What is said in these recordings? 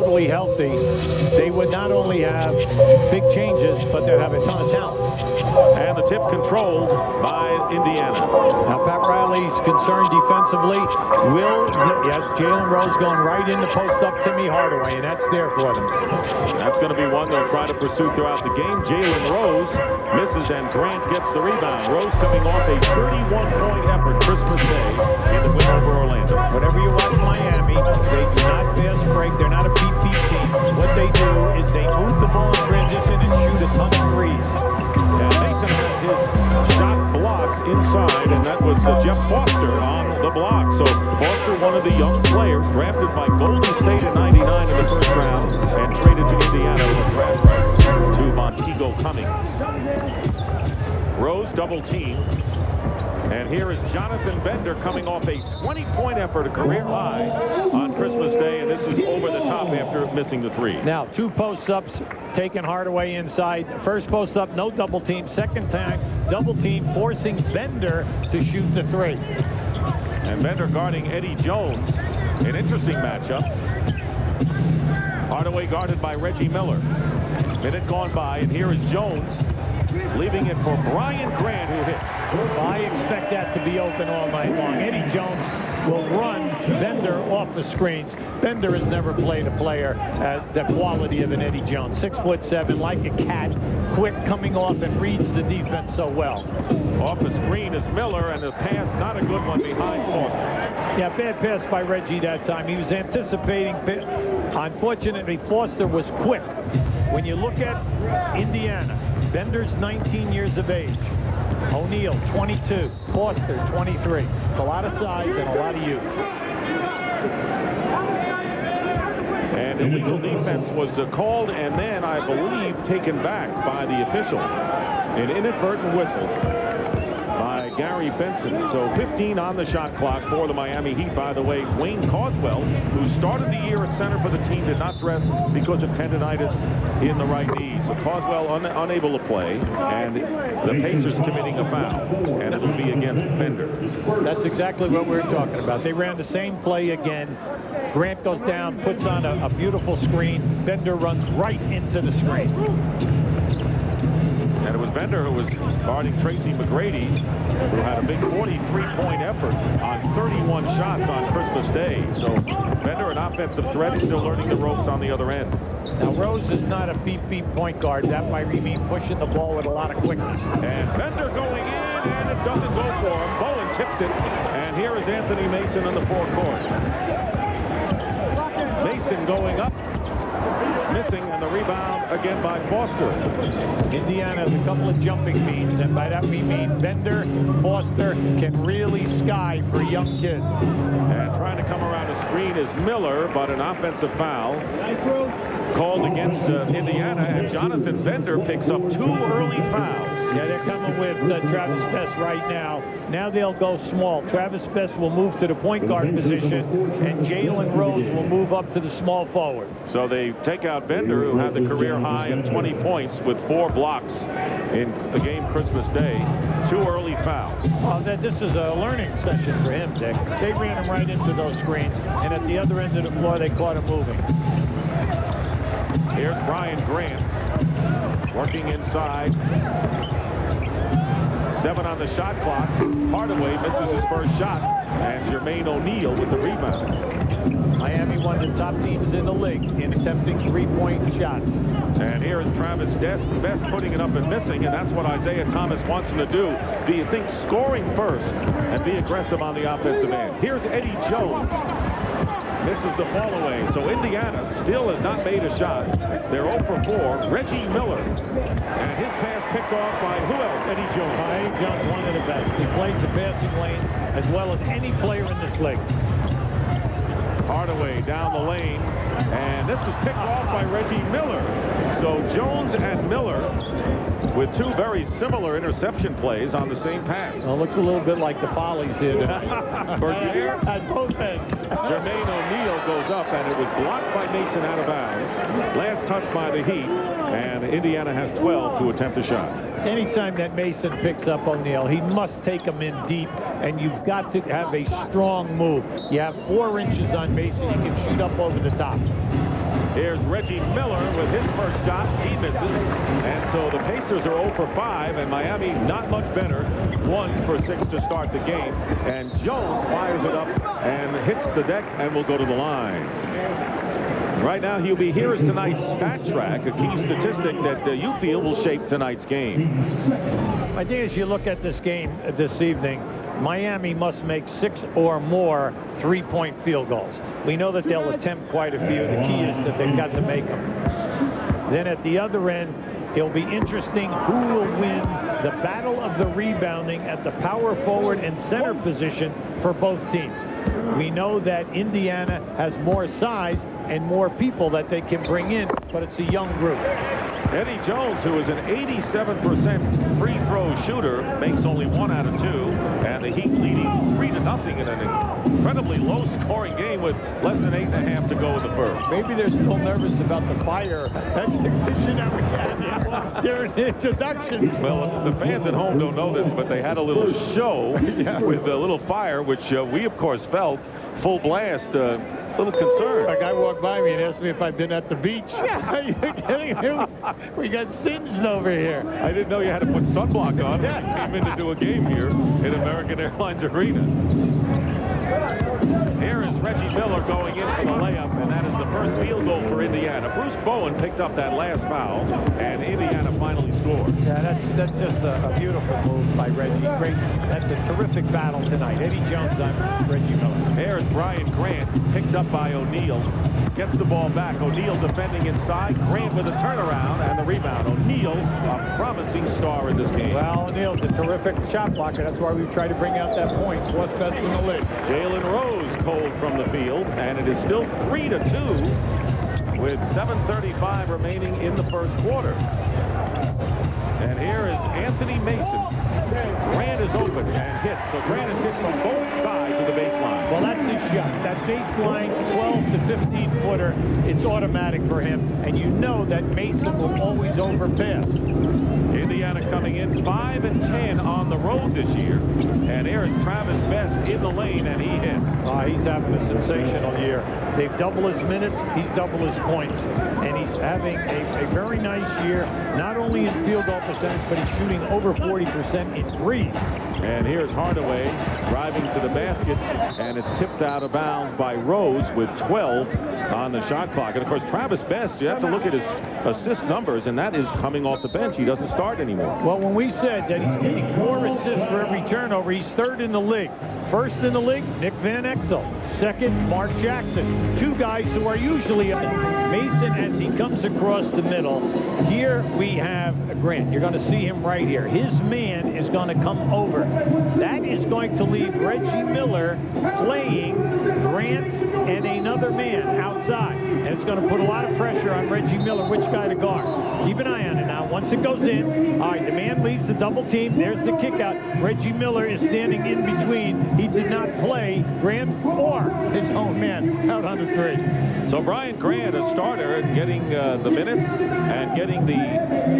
totally healthy, they would not only have big changes, but they'll have a ton of talent. And the tip controlled by Indiana. Now, Pat Riley's concerned defensively. Yes, Jalen Rose going right in the post up Timmy Hardaway, and that's there for them. That's going to be one they'll try to pursue throughout the game. Jalen Rose misses, and Grant gets the rebound. Rose coming off a 31-point effort Christmas Day in the win over Orlando. Whenever you watch Miami, they do not fast break. They're not a beat team. What they do is they move the ball in transition and shoot a ton of threes. And Mason has his shot blocked inside, and that was Jeff Foster on the block. So Foster, one of the young players drafted by Golden State in '99 in the first round and traded to Indiana with draft rights to Montego Cummings. Rose double team. And here is Jonathan Bender coming off a 20-point effort, a career high on Christmas Day, and this is over the top after missing the three. Now, 2 post-ups, taking Hardaway inside. First post-up, no double team. Second time, double team, forcing Bender to shoot the 3. And Bender guarding Eddie Jones. An interesting matchup. Hardaway guarded by Reggie Miller. Minute gone by, and here is Jones leaving it for Brian Grant, who hit. I expect that to be open all night long. Eddie Jones will run Bender off the screens. Bender has never played a player at the quality of an Eddie Jones. 6'7", like a cat, quick coming off and reads the defense so well. Off the screen is Miller, and the pass, not a good one behind Foster. Yeah, bad pass by Reggie that time. He was anticipating. Unfortunately, Foster was quick. When you look at Indiana, Bender's 19 years of age. O'Neal, 22. Foster, 23. It's a lot of size and a lot of youth. And illegal defense was called and then, I believe, taken back by the official. An inadvertent whistle by Gary Benson. So 15 on the shot clock for the Miami Heat. By the way, Wayne Causwell, who started the year at center for the team, did not dress because of tendonitis in the right knee. So Causwell unable to play, and the Pacers committing a foul, and it'll be against Bender. That's exactly what we were talking about. They ran the same play again. Grant goes down, puts on a beautiful screen. Bender runs right into the screen. And it was Bender who was guarding Tracy McGrady, who had a big 43-point effort on 31 shots on Christmas Day. So Bender, an offensive threat, still learning the ropes on the other end. Now, Rose is not a beat point guard. That might mean pushing the ball with a lot of quickness. And Bender going in, and it doesn't go for him. Bowen tips it, and here is Anthony Mason in the forecourt. Mason going up, missing, and the rebound again by Foster. Indiana has a couple of jumping means, and by that we mean Bender, Foster can really sky for young kids. And trying to come around the screen is Miller, but an offensive foul called against Indiana, and Jonathan Bender picks up 2 early fouls. Yeah, they're coming with Travis Best right now. Now they'll go small. Travis Best will move to the point guard position, and Jalen Rose will move up to the small forward. So they take out Bender, who had the career high of 20 points with 4 blocks in the game Christmas Day. 2 early fouls. Well, this is a learning session for him, Dick. They ran him right into those screens, and at the other end of the floor, they caught him moving. Here's Brian Grant working inside. 7 on the shot clock. Hardaway misses his first shot, and Jermaine O'Neal with the rebound. Miami, one of the top teams in the league in attempting 3-point shots. And here is Travis Best putting it up and missing, and that's what Isaiah Thomas wants him to do. Do you think scoring first and be aggressive on the offensive end? Here's Eddie Jones. Misses the fall away. So Indiana still has not made a shot. They're 0 for 4. Reggie Miller. And his pass picked off by who else? Eddie Jones. Eddie Jones, one of the best. He plays the passing lane as well as any player in this league. Hardaway down the lane. And this was picked off by Reggie Miller. So Jones and Miller with 2 very similar interception plays on the same pass. Well, it looks a little bit like the Follies here. Bergier at both ends. Jermaine O'Neal goes up, and it was blocked by Mason out of bounds. Last touch by the Heat, and Indiana has 12 to attempt a shot. Anytime that Mason picks up O'Neal, he must take him in deep, and you've got to have a strong move. You have 4 inches on Mason, you can shoot up over the top. Here's Reggie Miller with his first shot. He misses. And so the Pacers are 0 for 5, and Miami not much better. 1 for 6 to start the game. And Jones fires it up and hits the deck and will go to the line. Right now, he'll be here as tonight's stat track, a key statistic that you feel will shape tonight's game. I think as you look at this game this evening, Miami must make 6 or more three-point field goals. We know that they'll attempt quite a few. The key is that they've got to make them. Then at the other end, it'll be interesting who will win the battle of the rebounding at the power forward and center position for both teams. We know that Indiana has more size and more people that they can bring in, but it's a young group. Eddie Jones, who is an 87% free throw shooter, makes only 1 out of 2, and the Heat leading 3-0 in an incredibly low-scoring game with less than 8.5 to go in the first. Maybe they're still nervous about the fire exhibition that we had during the introductions. Well, the fans at home don't know this, but they had a little show with a little fire, which we, of course, felt full blast. A little concerned. A guy walked by me and asked me if I'd been at the beach. Are you kidding me? We got singed over here. I didn't know you had to put sunblock on when you came in to do a game here in American Airlines Arena. Here is Reggie Miller going in for the layup, and that is the first field goal for Indiana. Bruce Bowen picked up that last foul, and Indiana finally scored. Yeah, that's just a beautiful move by Reggie. Great. That's a terrific battle tonight. Eddie Jones on Reggie Miller. Here's Brian Grant, picked up by O'Neal. Gets the ball back. O'Neal defending inside. Grant with a turnaround and the rebound. O'Neal, a promising star in this game. Well, O'Neal's a terrific shot blocker. That's why we try to bring out that point. Fourth best in the league. Jalen Rose cold from the field, and it is still 3-2 with 7:35 remaining in the first quarter. And here is Anthony Mason. Grant is open and hits. So Grant is hit from both sides of the baseline. Well, that's his shot. That baseline 12 to 15 footer, it's automatic for him. And you know that Mason will always overpass. Indiana coming in 5-10 on the road this year. And here is Travis Best in the lane, and he hits. He's having a sensational year. They've doubled his minutes, he's doubled his points. And he's having a very nice year, not only in field goal percentage, but he's shooting over 40% in threes. And here's Hardaway driving to the basket, and it's tipped out of bounds by Rose with 12 on the shot clock. And of course, Travis Best, you have to look at his assist numbers, and that is coming off the bench. He doesn't start anymore. Well, when we said that he's getting 4 assists for every turnover, he's 3rd in the league. First in the league, Nick Van Exel. Second, Mark Jackson. 2 guys who are usually Mason as he comes across the middle. Here we have Grant. You're going to see him right here. His man is going to come over. That is going to leave Reggie Miller playing Grant and another man outside. And it's going to put a lot of pressure on Reggie Miller, which guy to guard. Keep an eye on it now. Once it goes in, all right, the man leads the double team. There's the kick out. Reggie Miller is standing in between. He did not play Grant or his own man out on the 3. So Brian Grant, a starter, getting the minutes and getting the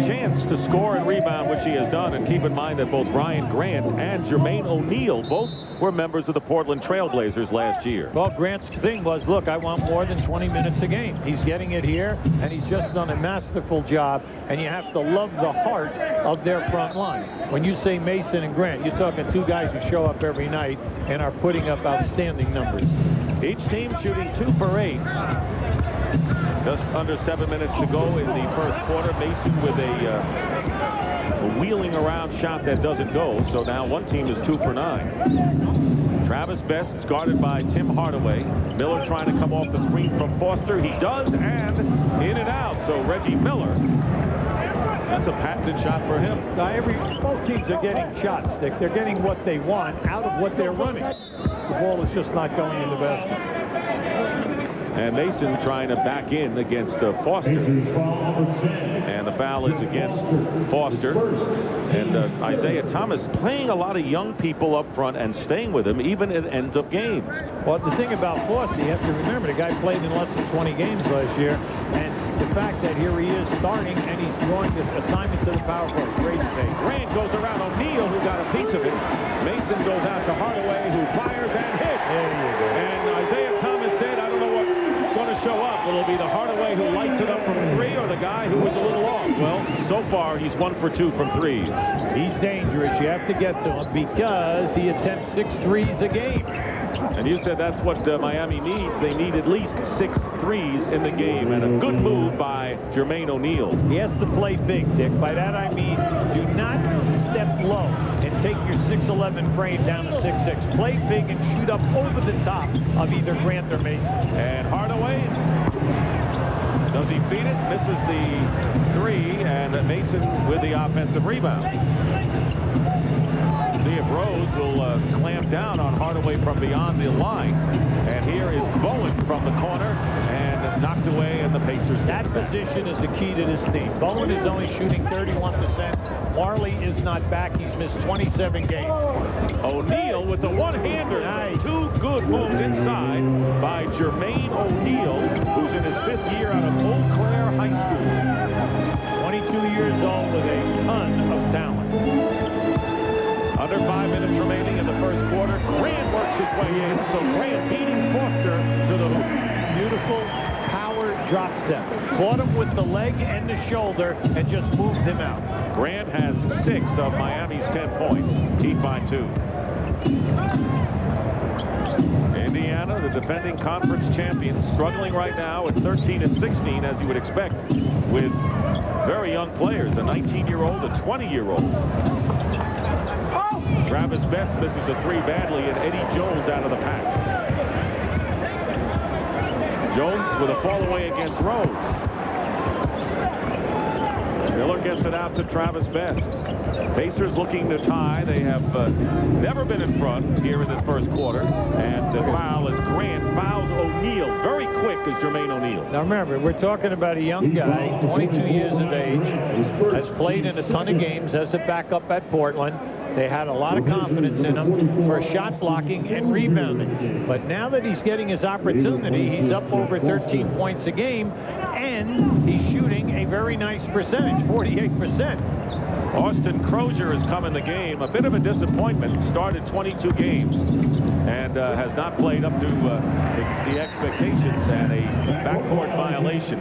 chance to score and rebound, which he has done. And keep in mind that both Brian Grant and Jermaine O'Neal both were members of the Portland Trailblazers last year. Well, Grant's thing was, look, I want more than 20 minutes a game. He's getting it here, and he's just done a masterful job. And you have to love the heart of their front line. When you say Mason and Grant, you're talking 2 guys who show up every night and are putting up outstanding numbers. Each team shooting 2 for 8. Just under 7 minutes to go in the first quarter. Mason with a wheeling around shot that doesn't go. So now one team is 2 for 9. Travis Best is guarded by Tim Hardaway. Miller trying to come off the screen from Foster. He does, and in and out. So Reggie Miller, that's a patented shot for him. Now, both teams are getting shots, Dick. They're getting what they want out of what they're running. The ball is just not going in the basket. And Mason trying to back in against Foster. And the foul is against Foster. And Isaiah Thomas playing a lot of young people up front and staying with him even at ends of games. Well, the thing about Foster, you have to remember, the guy played in less than 20 games last year. And the fact that here he is starting and he's throwing the assignment to the power forward. Great thing. Grant goes around O'Neal, who got a piece of it. Mason goes out to Hardaway, who fires and hits. There you go. And Isaiah Thomas said, I don't know what's going to show up. Will it be the Hardaway who lights it up from 3 or the guy who was a little off? Well, so far he's 1 for 2 from 3. He's dangerous. You have to get to him because he attempts 6 threes a game. And you said that's what Miami needs. They need at least 6 threes in the game, and a good move by Jermaine O'Neal. He has to play big, Dick. By that I mean do not step low and take your 6'11" frame down to 6'6". Play big and shoot up over the top of either Grant or Mason. And Hardaway, does he beat it? Misses the 3, and Mason with the offensive rebound. See if Rose will clamp down on Hardaway from beyond the line. And here is Bowen from the corner, and knocked away, and the Pacers. That position is the key to this team. Bowen is only shooting 31%. Marley is not back. He's missed 27 games. O'Neal with the one-hander. Nice. 2 good moves inside by Jermaine O'Neal, who's in his 5th year out of Eau Claire High School. 22 years old with a ton of talent. Under 5 minutes remaining in the first quarter. Grant works his way in, so Grant beating Foster to the hoop. Beautiful power drop step. Caught him with the leg and the shoulder and just moved him out. Grant has 6 of Miami's 10 points. Heat by 2. Indiana, the defending conference champions, struggling right now at 13 and 16, as you would expect, with very young players, a 19-year-old, a 20-year-old. Travis Best misses a 3 badly, and Eddie Jones out of the pack. Jones with a fall away against Rose. Miller gets it out to Travis Best. Pacers looking to tie. They have never been in front here in this first quarter. And the foul is Grant fouls O'Neal. Very quick is Jermaine O'Neal. Now remember, we're talking about a young guy, 22 years of age, has played in a ton of games as a backup at Portland. They had a lot of confidence in him for shot blocking and rebounding. But now that he's getting his opportunity, he's up over 13 points a game, and he's shooting a very nice percentage, 48%. Austin Crozier has come in the game. A bit of a disappointment. Started 22 games and has not played up to the expectations, and a backcourt violation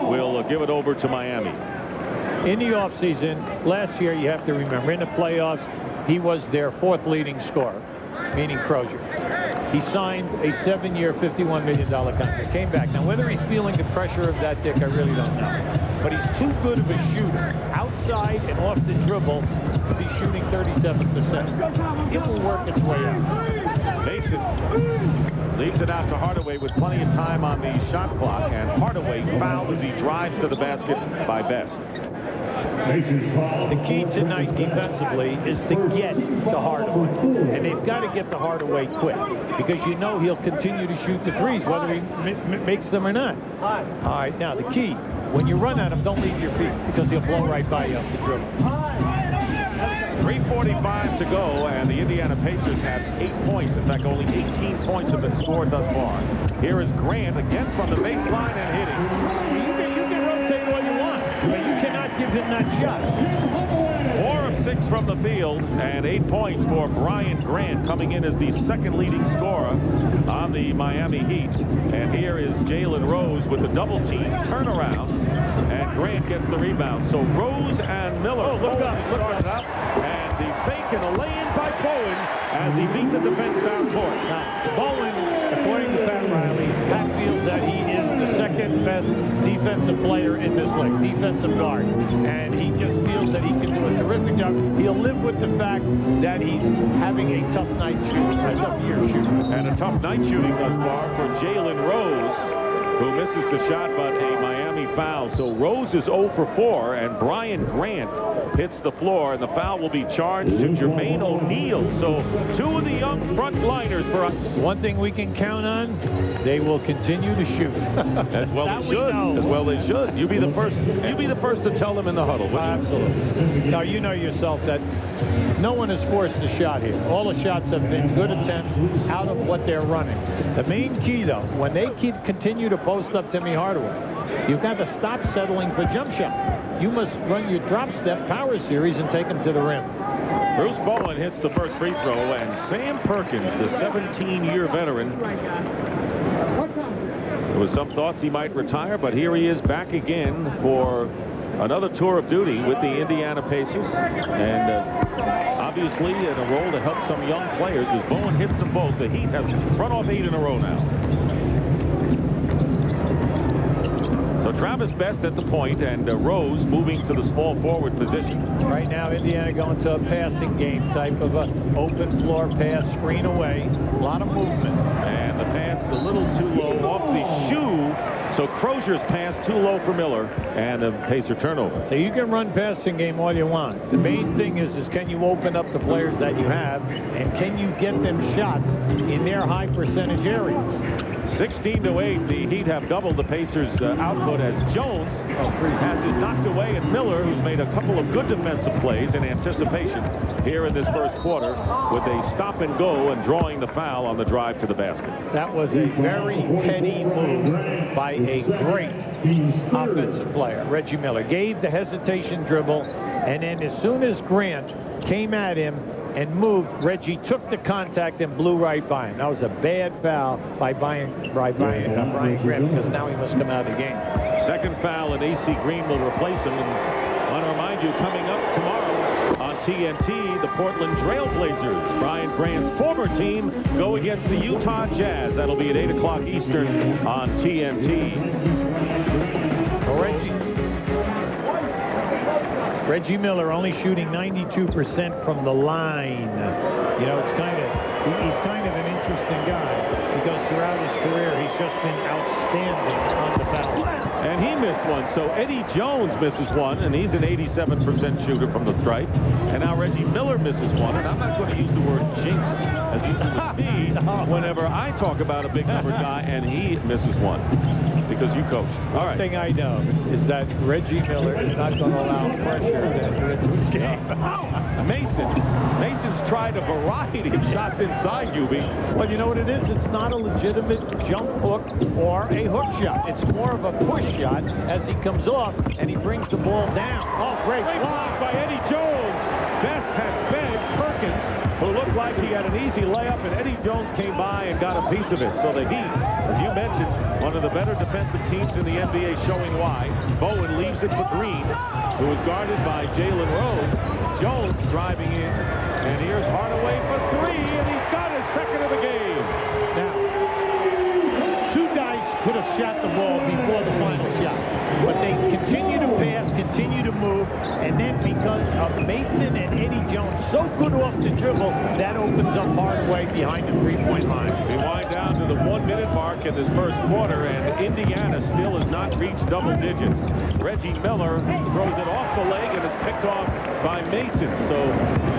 will give it over to Miami. In the offseason, last year, you have to remember, in the playoffs, he was their 4th leading scorer, meaning Crozier. He signed a 7-year, $51 million contract. Came back. Now, whether he's feeling the pressure of that, Dick, I really don't know. But he's too good of a shooter, outside and off the dribble, to be shooting 37%. It will work its way out. Mason leaves it out to Hardaway with plenty of time on the shot clock, and Hardaway fouled as he drives to the basket by Best. The key tonight defensively is to get to Hardaway. And they've got to get to Hardaway quick, because you know he'll continue to shoot the threes, whether he makes them or not. All right, now the key, when you run at him, don't leave your feet, because he'll blow right by you off the dribble. 3:45 to go, and the Indiana Pacers have 8 points. In fact, only 18 points have been scored thus far. Here is Grant again from the baseline and hitting. You can rotate all you want, but you cannot give him that shot. 4 of 6 from the field, and 8 points for Brian Grant, coming in as the 2nd leading scorer on the Miami Heat. And here is Jalen Rose with the double team turnaround, and Grant gets the rebound. So Rose and Miller started up, and the fake and a lay-in by Bowen as he beat the defense down court. Now, Bowen, according to Pat Riley, Pat feels that he is the 2nd best defensive player in this league, defensive guard. And he just feels that he can do a terrific job. He'll live with the fact that he's having a tough night shooting, a tough year shooting. And a tough night shooting thus far for Jalen Rose, who misses the shot, but a Miami foul. So Rose is 0 for 4, and Brian Grant hits the floor, and the foul will be charged to Jermaine O'Neal. So 2 of the young frontliners for us. One thing we can count on, they will continue to shoot. As well they should. As well they should. You be the first. You be the first to tell them in the huddle. Absolutely. Now you know yourself that no one has forced a shot here. All the shots have been good attempts out of what they're running. The main key, though, when they continue to post up Timmy Hardaway, you've got to stop settling for jump shots. You must run your drop step power series and take them to the rim. Bruce Bowen hits the first free throw, and Sam Perkins, the 17-year veteran, There was some thoughts he might retire, but here he is back again for another tour of duty with the Indiana Pacers. And obviously in a role to help some young players as Bowen hits them both. The Heat have run off 8 in a row now. So Travis Best at the point, and Rose moving to the small forward position. Right now, Indiana going to a passing game type of a open floor pass, screen away. A lot of movement. And the pass a little too low off the shoe. So Crozier's pass too low for Miller, and a Pacer turnover. So you can run passing game all you want. The main thing is can you open up the players that you have, and can you get them shots in their high percentage areas? 16-8, the Heat have doubled the Pacers' output as Jones has it knocked away, and Miller, who's made a couple of good defensive plays in anticipation here in this first quarter with a stop and go and drawing the foul on the drive to the basket. That was a very heady move by a great offensive player. Reggie Miller gave the hesitation dribble, and then as soon as Grant came at him and moved, Reggie took the contact and blew right by him. That was a bad foul by Brian Grant, because now he must come out of the game. Second foul, and AC Green will replace him. And I want to remind you, coming up tomorrow on TNT, the Portland Trailblazers, Brian Grant's former team, go against the Utah Jazz. That'll be at 8 o'clock Eastern on TNT. Reggie Miller only shooting 92% from the line. You know, he's kind of an interesting guy because throughout his career he's just been outstanding on the foul line. And he missed one. So Eddie Jones misses one, and he's an 87% shooter from the stripe. And now Reggie Miller misses one, and I'm not going to use the word jinx as he used with me whenever I talk about a big number guy, and he misses one. Because you coach. All right. One thing I know is that Reggie Miller is not going to allow pressure to enter into his game. Mason's tried a variety of shots inside UB. Well, you know what it is? It's not a legitimate jump hook or a hook shot. It's more of a push shot as he comes off and he brings the ball down. Oh, great block by Eddie Jones. Best had begged Perkins, who looked like he had an easy layup, and Eddie Jones came by and got a piece of it. So the Heat, as you mentioned, one of the better defensive teams in the NBA, showing why. Bowen leaves it for Green, who is guarded by Jalen Rose. Jones driving in, and here's Hardaway for 3, and he's got his second of the game. Now, 2 guys could have shot the ball before the final shot, but they continue to pass, continue to move, and then because of Mason and Eddie Jones so good off the dribble, that opens up Hardaway behind the three-point line. We wind down to the 1-minute mark in this first quarter, and Indiana still has not reached double digits. Reggie Miller throws it off the leg and is picked off by Mason. So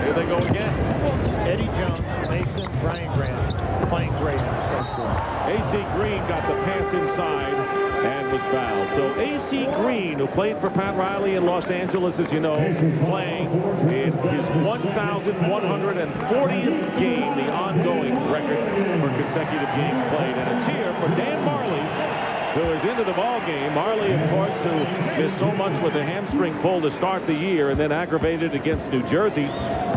here they go again. Eddie Jones, Mason, Brian Grant playing great in this first quarter. AC Green got the pass inside and was fouled. So AC Green, who played for Pat Riley in Los Angeles, as you know, playing in his 1,140th game, the ongoing record for consecutive games played. And a cheer for Dan Marley, who is into the ball game. Marley, of course, who missed so much with a hamstring pull to start the year and then aggravated against New Jersey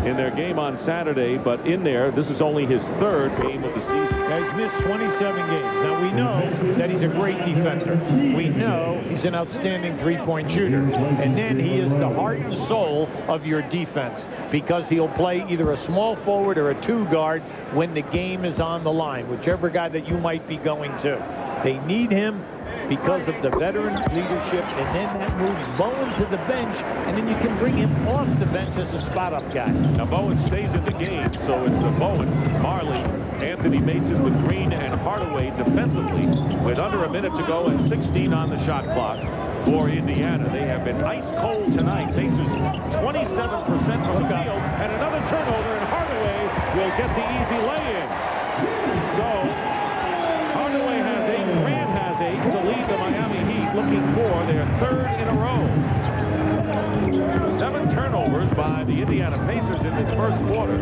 in their game on Saturday. But in there, this is only his 3rd game of the season. He's missed 27 games. Now, we know that he's a great defender. We know he's an outstanding three-point shooter. And then he is the heart and soul of your defense because he'll play either a small forward or a 2 guard when the game is on the line, whichever guy that you might be going to. They need him because of the veteran leadership, and then that moves Bowen to the bench, and then you can bring him off the bench as a spot-up guy. Now, Bowen stays in the game, so it's Bowen, Marley, Anthony Mason with Green and Hardaway defensively with under a minute to go and 16 on the shot clock for Indiana. They have been ice cold tonight. Pacers 27% from the field, and another turnover, and Hardaway will get the easy lay-in. So Hardaway has 8, Grant has 8 to lead the Miami Heat, looking for their 3rd in a row. 7 turnovers by the Indiana Pacers in this first quarter.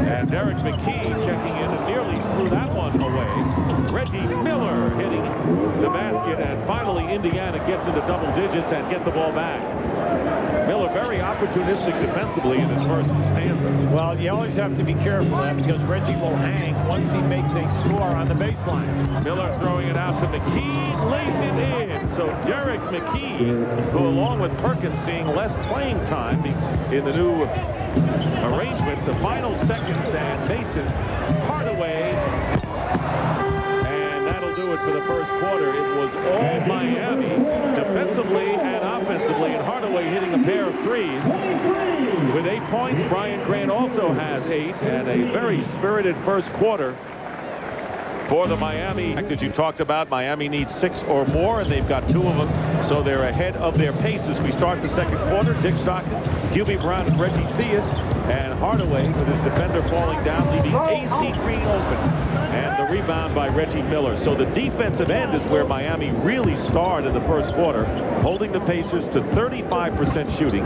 And Derek McKee checking in and nearly threw that one away. Reggie Miller hitting the basket, and finally Indiana gets into double digits and get the ball back. Miller very opportunistic defensively in his first stanza. Well, you always have to be careful of that because Reggie will hang once he makes a score on the baseline. Miller throwing it out to McKee, lays it in. So Derek McKee, who along with Perkins seeing less playing time in the new arrangement, the final seconds, and Mason Hardaway, and that'll do it for the first quarter. It was all Miami defensively and offensively, and Hardaway hitting a pair of threes. With 8 points, Brian Grant also has 8, and a very spirited first quarter for the Miami. As you talked about, Miami needs 6 or more, and they've got 2 of them, so they're ahead of their pace as we start the second quarter. Dick Stockton, QB Brown, and Reggie Theus, and Hardaway with his defender falling down, leaving AC Green open, and the rebound by Reggie Miller. So the defensive end is where Miami really starred in the first quarter, holding the Pacers to 35% shooting,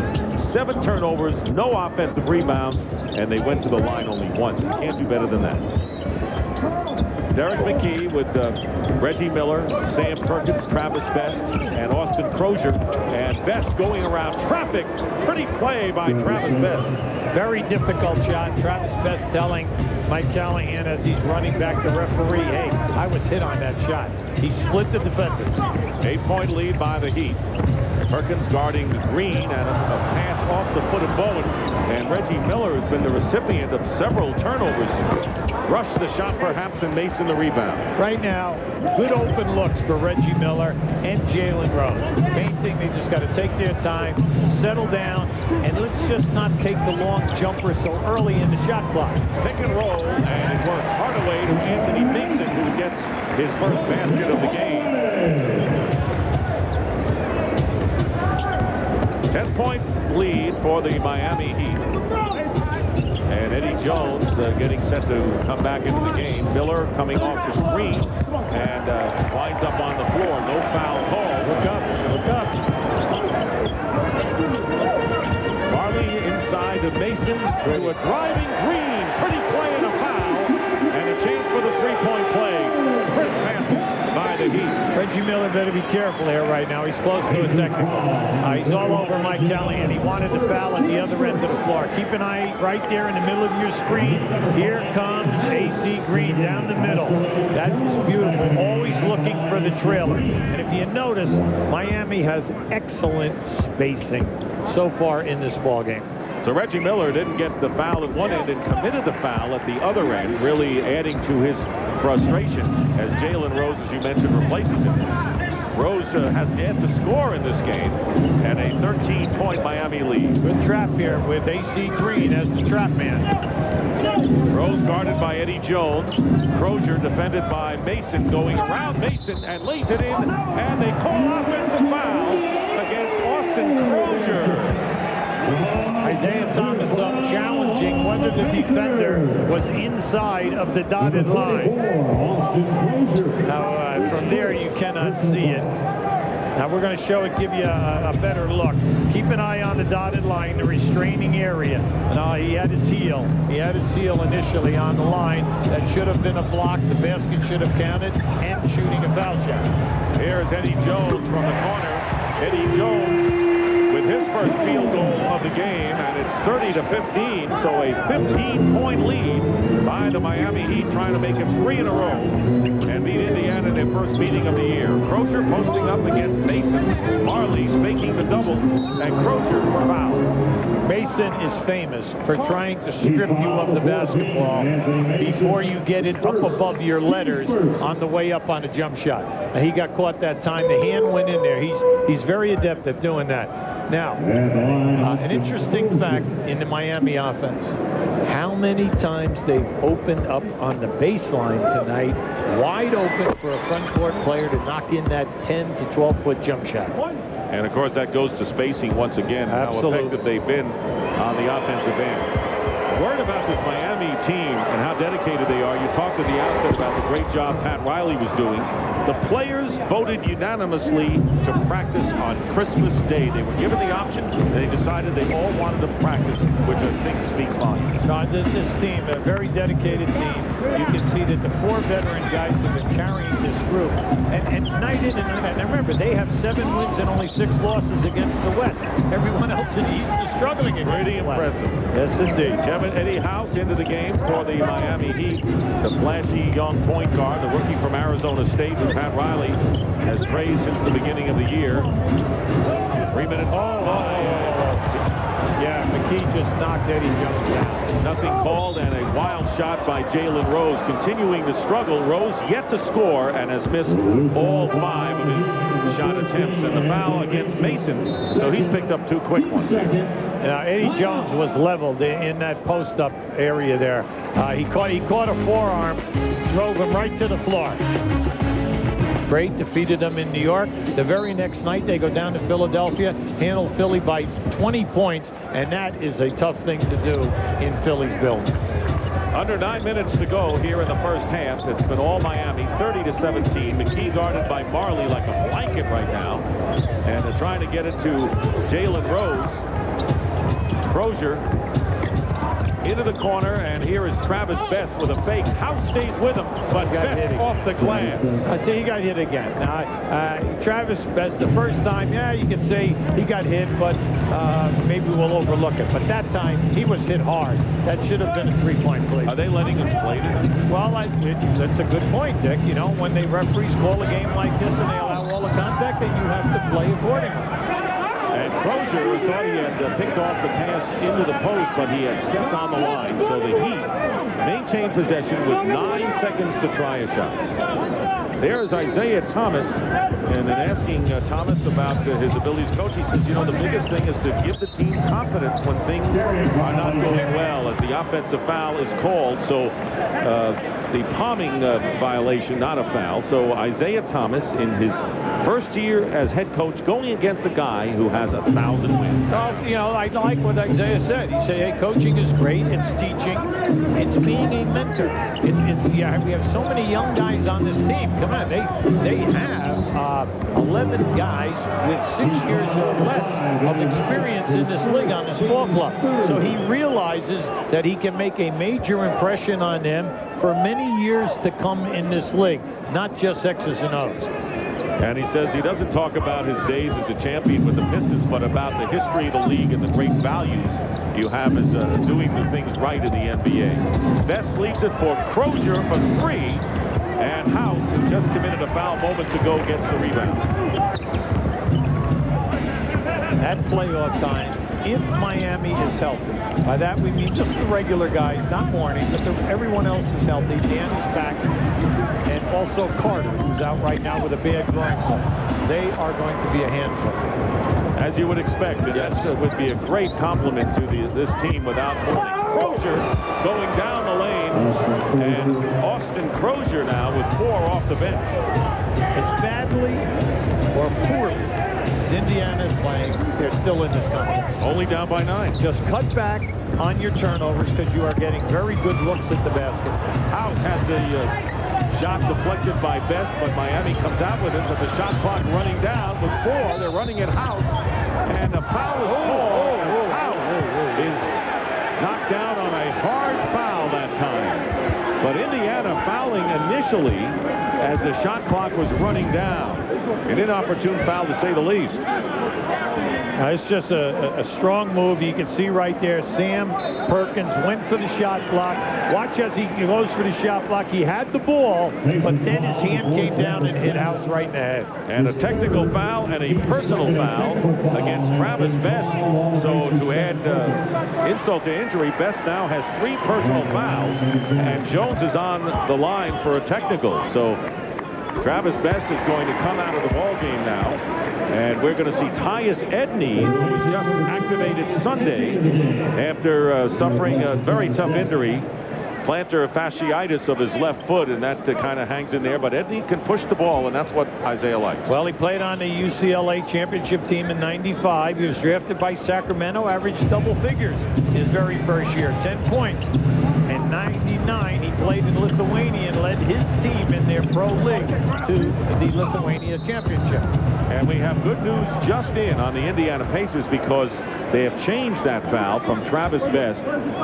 7 turnovers, no offensive rebounds, and they went to the line only once. You can't do better than that. Derek McKee with Reggie Miller, Sam Perkins, Travis Best, and Austin Crozier. And Best going around traffic. Pretty play by Travis Best. Very difficult shot. Travis Best telling Mike Callahan as he's running back the referee, hey, I was hit on that shot. He split the defenders. 8-point lead by the Heat. Perkins guarding Green, and a pass off the foot of Bowen. And Reggie Miller has been the recipient of several turnovers. Rushed the shot perhaps, and Mason the rebound. Right now, good open looks for Reggie Miller and Jalen Rose. Main thing, they just got to take their time, settle down, and let's just not take the long jumper so early in the shot clock. Pick and roll, and it works. Hardaway to Anthony Mason, who gets his first basket of the game. 10-point lead for the Miami Heat. And Eddie Jones getting set to come back into the game. Miller coming off the screen and winds up on the floor. No foul call. Look up. Look up. Marley inside to Mason to a driving Green. Pretty play and a foul. And a chance for the three-point play. Crisp pass by the Heat. Reggie Miller better be careful here right now. He's close to a technical. He's all over Mike Callahan. He wanted to foul at the other end of the floor. Keep an eye right there in the middle of your screen. Here comes AC Green down the middle. That was beautiful. Always looking for the trailer. And if you notice, Miami has excellent spacing so far in this ball game. So Reggie Miller didn't get the foul at one end and committed the foul at the other end, really adding to his frustration as Jalen Rose, as you mentioned, replaces him. Rose has yet to score in this game, and a 13-point Miami lead. Good trap here with AC Green as the trap man. Rose guarded by Eddie Jones. Crozier defended by Mason, going around Mason and lays it in, and they call offensive foul against Austin Crozier. Isaiah Thomas up challenging whether the defender was inside of the dotted line. Now, from there, you cannot see it. Now, we're going to show it, give you a better look. Keep an eye on the dotted line, the restraining area. Now, he had his heel. He had his heel initially on the line. That should have been a block. The basket should have counted, and shooting a foul shot. Here's Eddie Jones from the corner. Eddie Jones with his first field goal of the game, and it's 30-15, so a 15-point lead by the Miami Heat, trying to make it 3 in a row and beat Indiana in their first meeting of the year. Crozier posting up against Mason. Marley making the double, and Crozier fouled. Mason is famous for trying to strip you of the basketball before you get it up above your letters on the way up on a jump shot. Now, he got caught that time. The hand went in there. He's very adept at doing that. Now, an interesting fact in the Miami offense. How many times they've opened up on the baseline tonight, wide open for a front court player to knock in that 10 to 12-foot jump shot. And, of course, that goes to spacing once again. Absolutely. How effective they've been on the offensive end. Word about this Miami team and how dedicated they are. You talked at the outset about the great job Pat Riley was doing. The players voted unanimously to practice on Christmas Day. They were given the option, and they decided they all wanted to practice, which I think speaks volumes. This team, a very dedicated team. You can see that the 4 veteran guys have been carrying this group. And night in and night out. Now remember, they have 7 wins and only 6 losses against the West. Everyone else in the East is struggling against Pretty impressive. Yes, indeed. Kevin Eddie House into the game for the Miami Heat. The flashy young point guard, the rookie from Arizona State, who Pat Riley has praised since the beginning of the year. 3 minutes. Yeah, McKee just knocked Eddie Jones down. Nothing called, and a wild shot by Jalen Rose. Continuing to struggle. Rose yet to score and has missed all 5 of his shot attempts. And the foul against Mason, so he's picked up 2 quick ones. Now, Eddie Jones was leveled in that post-up area there. He caught a forearm, drove him right to the floor. Great, defeated them in New York. The very next night, they go down to Philadelphia, handle Philly by 20 points, and that is a tough thing to do in Philly's building. Under 9 minutes to go here in the first half. It's been all Miami, 30-17. McKee guarded by Marley like a blanket right now, and they're trying to get it to Jalen Rose. Crozier into the corner, and here is Travis Best with a fake. House stays with him, but Best off the glass. I say he got hit again. Now, Travis Best, the first time, yeah, you can say he got hit, but maybe we'll overlook it. But that time, he was hit hard. That should have been a 3-point play. Are they letting him play tonight? Well, that's a good point, Dick. You know, when the referees call a game like this and they allow all the contact, then you have to play accordingly. And Crozier thought he had picked off the pass into the post, but he had stepped on the line. So the Heat maintained possession with 9 seconds to try a shot. There's Isaiah Thomas, and then asking Thomas about his abilities to coach, he says, you know, the biggest thing is to give the team confidence when things are not going well, as the offensive foul is called. So the palming violation, not a foul. So Isaiah Thomas, in his first year as head coach, going against a guy who has 1,000 wins. Well, you know, I like what Isaiah said. He said, hey, coaching is great. It's teaching. It's being a mentor. Yeah, we have so many young guys on this team. Come on, they have 11 guys with 6 years or less of experience in this league on this ball club. So he realizes that he can make a major impression on them for many years to come in this league, not just X's and O's. And he says he doesn't talk about his days as a champion with the Pistons, but about the history of the league and the great values you have as doing the things right in the NBA. Best leaves it for Crozier for 3, and House, who just committed a foul moments ago, gets the rebound. At playoff time, if Miami is healthy, by that we mean just the regular guys, not Morning, but everyone else is healthy. Dan is back, and also Carter, who's out right now with a bad groin ankle. They are going to be a handful. As you would expect, and that would be a great compliment to this team without Morning. Crozier going down the lane, and Austin Crozier now with 4 off the bench. As badly or poorly as Indiana is playing, they're still in this contest. Only down by 9. Just cut back on your turnovers because you are getting very good looks at the basket. House has a shot deflected by Best, but Miami comes out with it, but the shot clock running down with 4. They're running at House, and the foul is called. House is knocked down on a hard foul that time. But Indiana fouling initially as the shot clock was running down. An inopportune foul, to say the least. Now, it's just a strong move. You can see right there, Sam Perkins went for the shot block. Watch as he goes for the shot block. He had the ball, but then his hand came down and hit House right in the head. And a technical foul and a personal foul against Travis Best. So to add insult to injury, Best now has 3 personal fouls, and Jones is on the line for a technical. So Travis Best is going to come out of the ball game now, and we're going to see Tyus Edney, who was just activated Sunday after suffering a very tough injury, plantar fasciitis of his left foot, and that kind of hangs in there. But Edney can push the ball, and that's what Isaiah likes. Well, he played on the UCLA championship team in '95. He was drafted by Sacramento, averaged double figures his very first year, 10 points. In '99, he played in Lithuania and led his team in their pro league to the Lithuania championship. And we have good news just in on the Indiana Pacers because they have changed that foul from Travis Best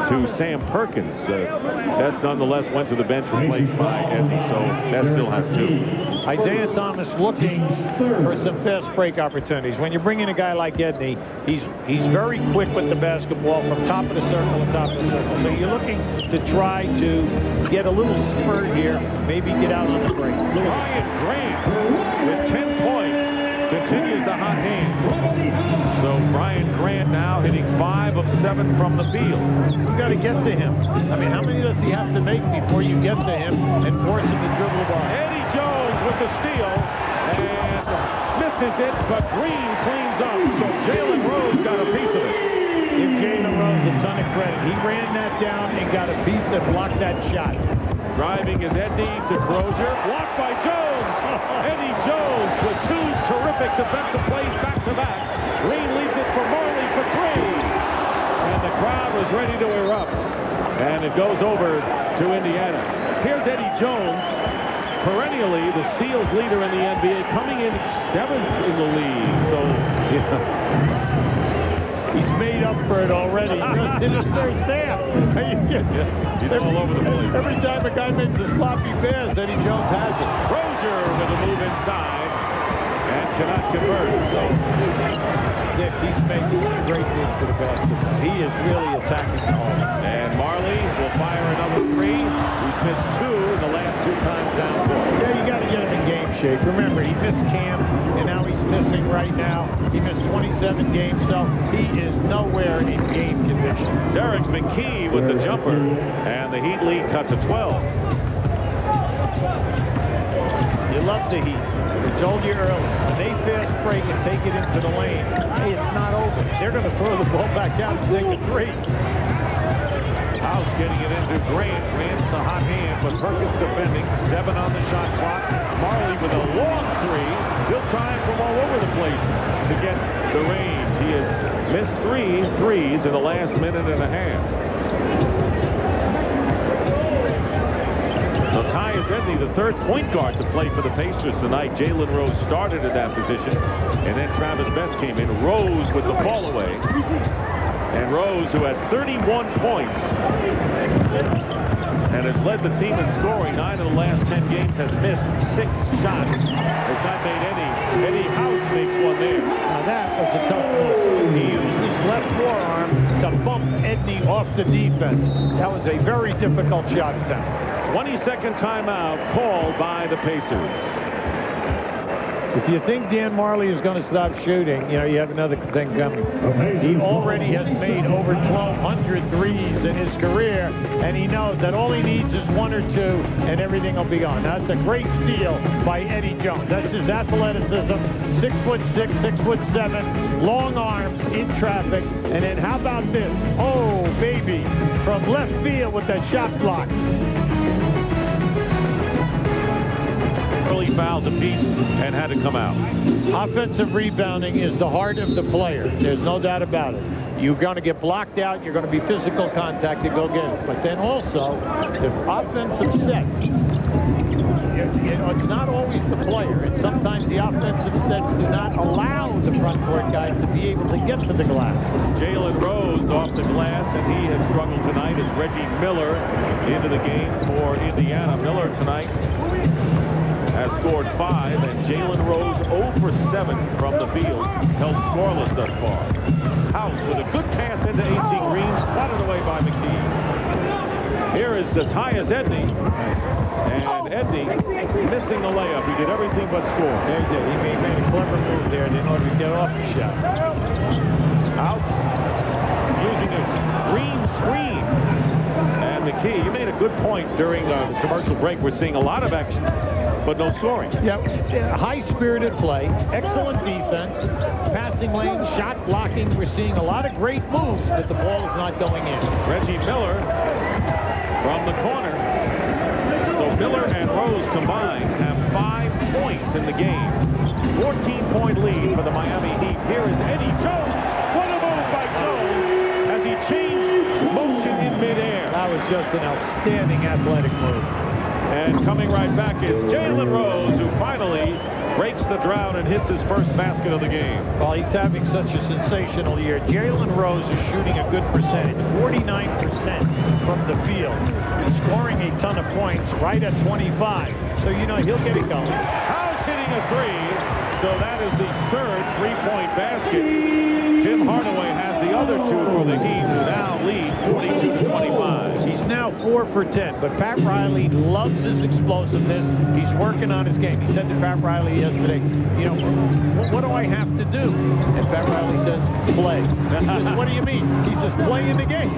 to Sam Perkins. Best nonetheless went to the bench, replaced by Edney, so Best still has 2. Isaiah Thomas looking for some fast break opportunities. When you bring in a guy like Edney, he's very quick with the basketball from top of the circle to top of the circle. So you're looking to try to get a little spurt here, maybe get out on the break. Ryan Grant with 10 points continues the hot hand. So Brian Grant now hitting 5 of 7 from the field. You got to get to him. I mean, how many does he have to make before you get to him and force him to dribble the ball? Eddie Jones with the steal and misses it, but Green cleans up. So Jalen Rose got a piece of it. Give Jalen Rose a ton of credit. He ran that down and got a piece and blocked that shot. Driving is Edney to Crozier. Blocked by Jones. Eddie Jones with 2 terrific defensive plays back-to-back. Green leaves it for Marley for 3. And the crowd was ready to erupt. And it goes over to Indiana. Here's Eddie Jones, perennially the steals leader in the NBA, coming in 7th in the league. So, he's made up for it already. Just in his first half. He's all over the place. Every time a guy makes a sloppy pass, Eddie Jones has it. Crozier with a move inside and cannot convert. So Dick, he's making some great things to the basketball. He is really attacking the ball. And Marley will fire another 3. He's missed 2 in the last 2 times down court. Yeah, you got to get him in game shape. Remember, he missed camp, and now he's missing right now. He missed 27 games, so he is nowhere in game condition. Derek McKee with the jumper, and the Heat lead cut to 12. You love the Heat. We told you earlier, when they fast break and take it into the lane, hey, it's not over. They're going to throw the ball back out and take a 3. House getting it into Grant. Grant's the hot hand, but Perkins defending. 7 on the shot clock. Marley with a long 3. He'll try it from all over the place to get the range. He has missed 3 threes in the last minute and a half. So Tyus Edney, the 3rd point guard to play for the Pacers tonight. Jalen Rose started at that position, and then Travis Best came in. Rose with the fall away. And Rose, who had 31 points and has led the team in scoring 9 of the last 10 games, has missed 6 shots. Has not made any. Eddie House makes one there. Now that was a tough move. He used his left forearm to bump Edney off the defense. That was a very difficult shot attempt. 22nd timeout called by the Pacers. If you think Dan Marley is going to stop shooting, you know, you have another thing coming. He already has made over 1,200 threes in his career, and he knows that all he needs is 1 or 2, and everything will be gone. That's a great steal by Eddie Jones. That's his athleticism, 6'6", 6'7", long arms in traffic. And then how about this? Oh, baby, from left field with that shot block. Fouls apiece and had to come out. Offensive rebounding is the heart of the player. There's no doubt about it. You're going to get blocked out. You're going to be physical contact to go get it. But then also, the offensive sets, you know, it's not always the player. And sometimes the offensive sets do not allow the front court guys to be able to get to the glass. Jalen Rose off the glass, and he has struggled tonight as Reggie Miller into the game for Indiana. Miller tonight has scored 5, and Jalen Rose 0 for 7 from the field, held scoreless thus far. House with a good pass into A.C. Green, spotted away by McKee. Here is Tyus Edney, and Edney missing the layup. He did everything but score. There he did. He made a clever move there in order to get off the shot. House using a green screen. And McKee, you made a good point during the commercial break. We're seeing a lot of action, but no scoring. Yep, high-spirited play, excellent defense, passing lane, shot blocking. We're seeing a lot of great moves, but the ball is not going in. Reggie Miller from the corner. So Miller and Rose combined have 5 points in the game. 14-point lead for the Miami Heat. Here is Eddie Jones. What a move by Jones as he changed motion in midair. That was just an outstanding athletic move. And coming right back is Jalen Rose, who finally breaks the drought and hits his first basket of the game. Well, he's having such a sensational year. Jalen Rose is shooting a good percentage, 49% from the field. He's scoring a ton of points right at 25. So, you know, he'll get it going. House hitting a three. So that is the third three-point basket. Jim Hardaway has the other two for the Heat, who now lead 22-25. He's now 4 for 10, but Pat Riley loves his explosiveness. He's working on his game. He said to Pat Riley yesterday, you know, what do I have to do? And Pat Riley says, play. He says, what do you mean? He says, play in the game.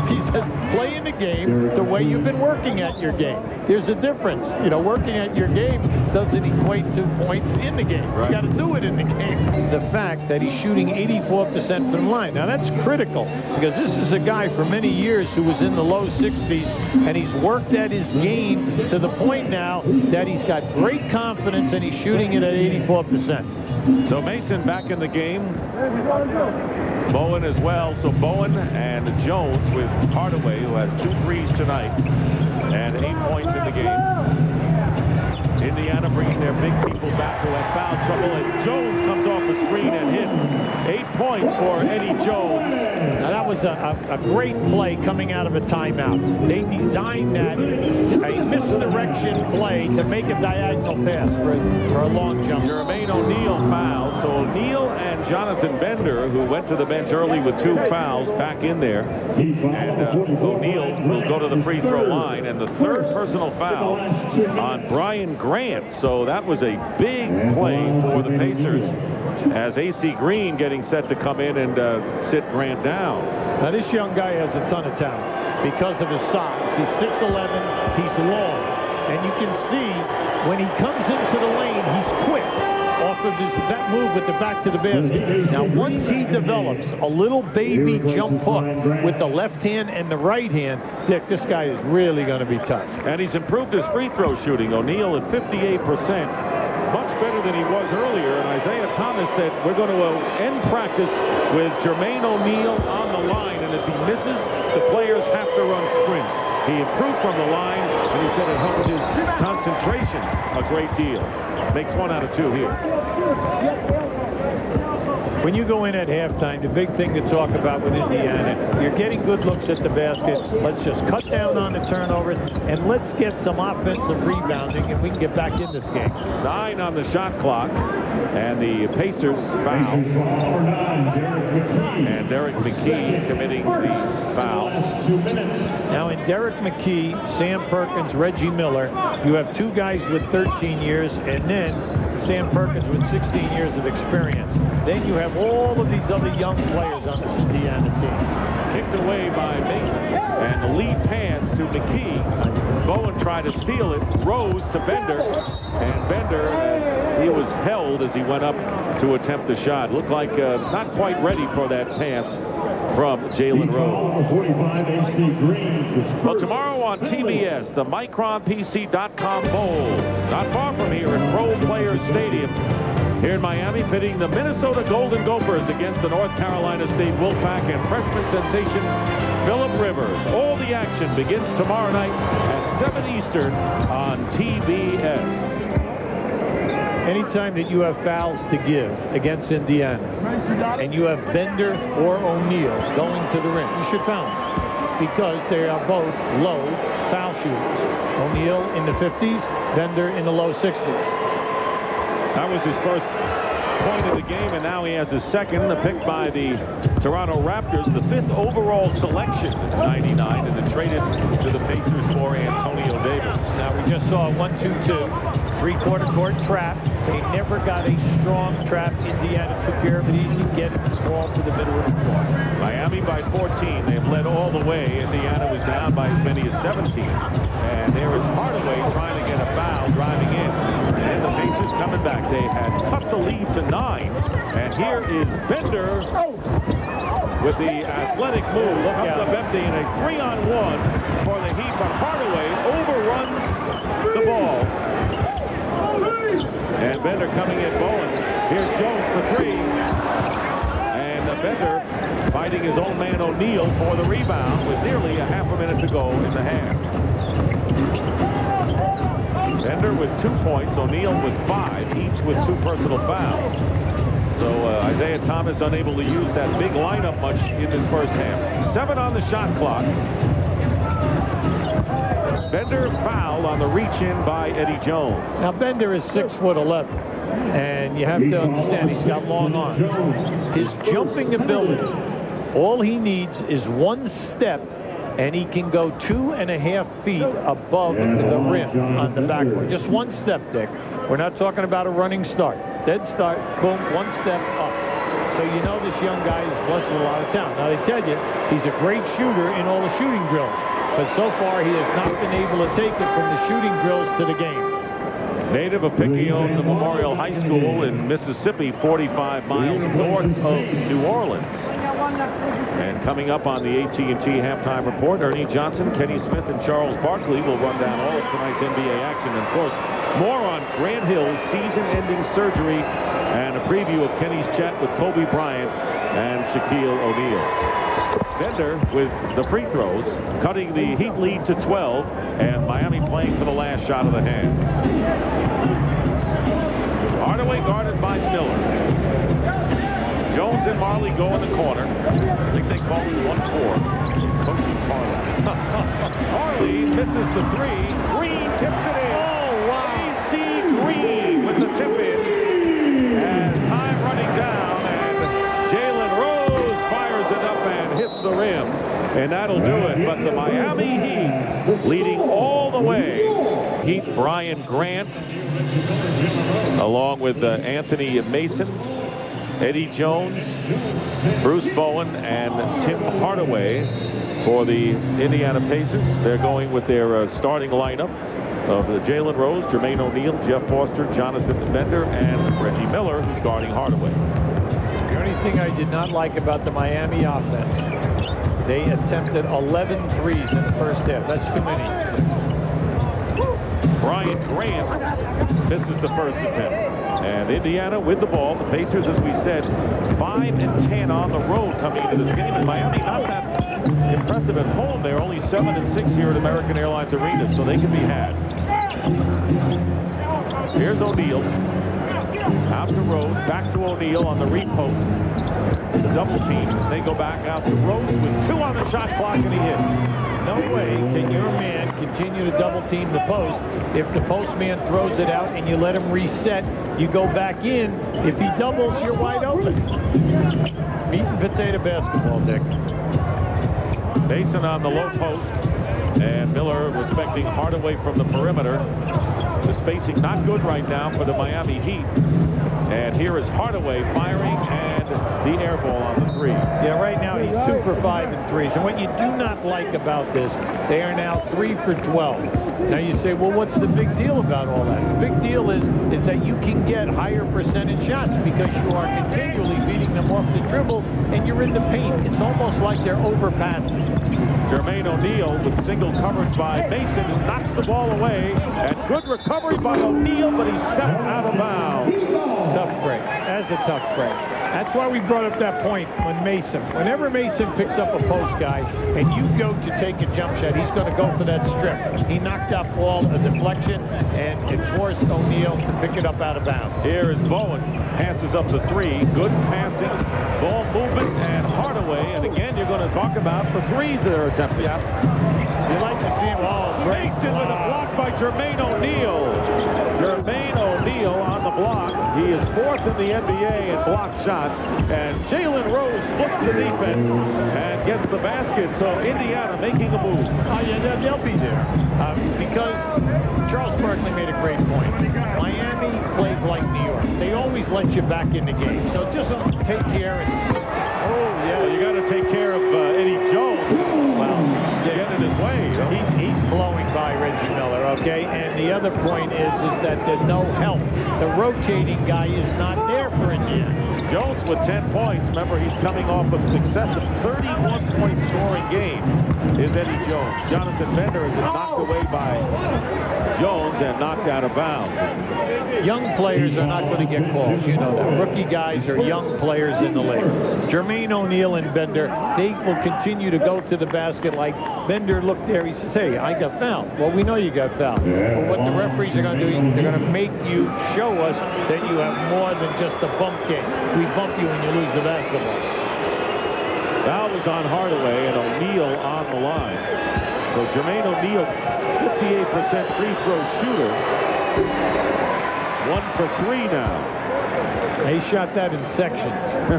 He says, play in the game the way you've been working at your game. There's a difference. You know, working at your game doesn't equate to points in the game. Right. You got to do it in the game. The fact that he's shooting 84% from the line. Now, that's critical because this is a guy for many years who was in the low 60s, and he's worked at his game to the point now that he's got great confidence and he's shooting it at 84%. So Mason back in the game. Bowen as well. So Bowen and Jones with Hardaway, who has 2 threes tonight and 8 points in the game. Indiana bringing their big people back who have foul trouble, and Jones comes off the screen and hits 8 points for Eddie Jones. Now that was a great play coming out of a timeout. They designed that, a misdirection play to make a diagonal pass for a long jump. Jermaine O'Neal fouled, so O'Neal and Jonathan Bender, who went to the bench early with 2 fouls, back in there. And O'Neal will go to the free throw line, and the third personal foul on Brian Grant. So that was a big play for the Pacers, as A.C. Green getting set to come in and sit Grant down. Now this young guy has a ton of talent because of his size. He's 6'11", he's long, and you can see when he comes into the lane, he's quick off of that move with the back to the basket. Now once he develops a little baby jump hook with the left hand and the right hand, Dick, this guy is really going to be tough. And he's improved his free throw shooting. O'Neal at 58%, much better than he was earlier. And Isaiah Thomas said, we're going to end practice with Jermaine O'Neal on the line, and if he misses, the players have to run sprints. He improved from the line, and he said it helped his concentration a great deal. Makes 1 out of 2 here. When you go in at halftime, the big thing to talk about with Indiana, you're getting good looks at the basket. Let's just cut down on the turnovers, and let's get some offensive rebounding, and we can get back in this game. 9 on the shot clock, and the Pacers foul. And Derek McKee committing the foul. Now in Derek McKee, Sam Perkins, Reggie Miller, you have 2 guys with 13 years, and then Sam Perkins with 16 years of experience. Then you have all of these other young players on this Indiana team. Kicked away by Mason, and the lead pass to McKee. Bowen tried to steal it. Rose to Bender, and Bender, he was held as he went up to attempt the shot. Looked like not quite ready for that pass from Jalen Rose. Well, tomorrow on TBS, the MicronPC.com Bowl, not far from here at Pro Players Stadium here in Miami, pitting the Minnesota Golden Gophers against the North Carolina State Wolfpack and freshman sensation Phillip Rivers. All the action begins tomorrow night at 7 Eastern on TBS. Anytime that you have fouls to give against Indiana, and you have Bender or O'Neal going to the rim, you should foul them because they are both low foul shooters. O'Neal in the 50s, Bender in the low 60s. That was his first point of the game, and now he has his second, the pick by the Toronto Raptors, the 5th overall selection in '99, and then traded to the Pacers for Antonio Davis. Now we just saw a 1-2-2, 3-quarter court trap. They never got a strong trap. Indiana took care of it easy, getting the ball to the middle of the court. Miami by 14. They've led all the way. Indiana was down by as many as 17. And there is Hardaway trying to get a foul, driving in. And the Pacers coming back. They had cut the lead to 9. And here is Bender with the athletic move. Comes up empty in a 3-on-1 for the Heat. But Hardaway overruns the ball. And Bender coming at Bowen. Here's Jones for 3. And Bender fighting his own man O'Neal for the rebound with nearly a half a minute to go in the half. Bender with 2 points, O'Neal with 5, each with 2 personal fouls. So Isaiah Thomas unable to use that big lineup much in this first half. 7 on the shot clock. Bender fouled on the reach-in by Eddie Jones. Now Bender is 6'11", and you have to understand he's got long arms. His jumping ability, all he needs is one step, and he can go 2.5 feet above the rim on the backboard. Just one step, Dick. We're not talking about a running start. Dead start, boom, one step up. So you know this young guy is blessed with a lot of talent. Now they tell you he's a great shooter in all the shooting drills, but so far he has not been able to take it from the shooting drills to the game. Native of Picayune Memorial High School in Mississippi, 45 miles north of New Orleans. And coming up on the AT&T halftime report, Ernie Johnson, Kenny Smith, and Charles Barkley will run down all of tonight's NBA action. And of course, more on Grant Hill's season-ending surgery and a preview of Kenny's chat with Kobe Bryant and Shaquille O'Neal. Bender with the free throws, cutting the Heat lead to 12, and Miami playing for the last shot of the half. Hardaway guarded by Miller. Jones and Marley go in the corner. I think they call it 1-4. Coaching Marley. Marley misses the 3. Green tips it in. Oh, wow. A.C. Green with the tip in. And time running down, and Jalen Rose fires it up and hits the rim. And that'll do it. But the Miami Heat leading all the way. Heat Brian Grant, along with Anthony Mason, Eddie Jones, Bruce Bowen, and Tim Hardaway for the Indiana Pacers. They're going with their starting lineup of Jalen Rose, Jermaine O'Neal, Jeff Foster, Jonathan Bender, and Reggie Miller, who's guarding Hardaway. The only thing I did not like about the Miami offense, they attempted 11 threes in the first half. That's too many. Brian Grant misses the first attempt. And Indiana with the ball. The Pacers, as we said, 5-10 on the road coming into this game. And Miami not that impressive at home. They're only 7-6 here at American Airlines Arena, so they can be had. Here's O'Neal. Out to Rose, back to O'Neal on the repost. The double team. They go back out to Rose with 2 on the shot clock, and he hits. No way can your man continue to double team the post. If the post man throws it out and you let him reset, you go back in. If he doubles, you're wide open. Meat and potato basketball, Dick. Mason on the low post, and Miller respecting Hardaway from the perimeter. The spacing not good right now for the Miami Heat. And here is Hardaway firing, and the air ball on the 3. Yeah, right now he's 2 for 5 in threes. And what you do not like about this, they are now 3 for 12. Now you say, well, what's the big deal about all that? The big deal is that you can get higher percentage shots because you are continually beating them off the dribble, and you're in the paint. It's almost like they're overpassing. Jermaine O'Neal with single coverage by Mason, who knocks the ball away. And good recovery by O'Neal, but he stepped out of bounds. Tough break. That's a tough break. That's why we brought up that point when Mason. Whenever Mason picks up a post guy and you go to take a jump shot, he's going to go for that strip. He knocked that ball a deflection, and it forced O'Neal to pick it up out of bounds. Here is Bowen. Passes up the 3. Good passing. Ball movement, and Hardaway. And again, you're going to talk about the 3s that are attempted. Yeah. You like to see him. Oh, great. Mason with a block by Jermaine O'Neal. Jermaine O'Neal on the block. He is 4th in the NBA in block shots. And Jalen Rose flips the defense and gets the basket. So Indiana making a move. Oh, yeah, they'll be there. Because Charles Barkley made a great point. Miami plays like New York. They always let you back in the game. So just take care. Oh, yeah, you got to take care of Eddie Jones. Well, get in his way. You know? He's blowing by Reggie Miller, okay? And the other point is that there's no help. The rotating guy is not there for Indiana. Jones with 10 points. Remember, he's coming off of successive 31-point scoring games. Is Eddie Jones. Jonathan Bender is knocked away by Jones and knocked out of bounds. Young players are not going to get calls. You know that. Rookie guys are young players in the league. Jermaine O'Neal and Bender, they will continue to go to the basket like Bender looked there. He says, hey, I got fouled. Well, we know you got fouled. But what the referees are going to do, they're going to make you show us that you have more than just a bump game. We bump you when you lose the basketball. Foul was on Hardaway and O'Neal on the line. So Jermaine O'Neal, 58% free throw shooter. 1 for 3 now. He shot that in sections.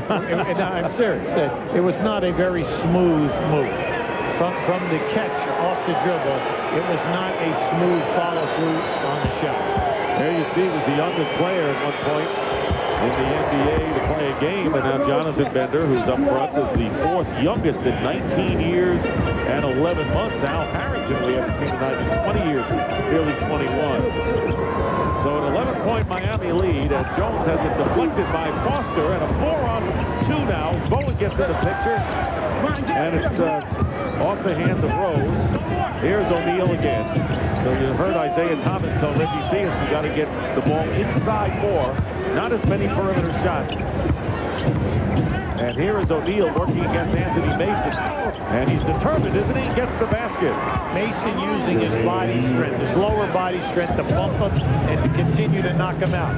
And I'm serious. It was not a very smooth move. From the catch off the dribble, it was not a smooth follow-through on the shot. There you see, was the youngest player at one point in the NBA to play a game, and now Jonathan Bender, who's up front, is the 4th youngest in 19 years and 11 months. Al Harrington, we haven't seen tonight in 20 years, nearly 21. So an 11-point Miami lead as Jones has it deflected by Foster, and a 4-on-2 now. Bowen gets in the picture, and it's off the hands of Rose. Here's O'Neal again. So you heard Isaiah Thomas tell Reggie Theus we got to get the ball inside more. Not as many perimeter shots. And here is O'Neal working against Anthony Mason. And he's determined, isn't he? Gets the basket. Mason using his body strength, his lower body strength to bump him and to continue to knock him out.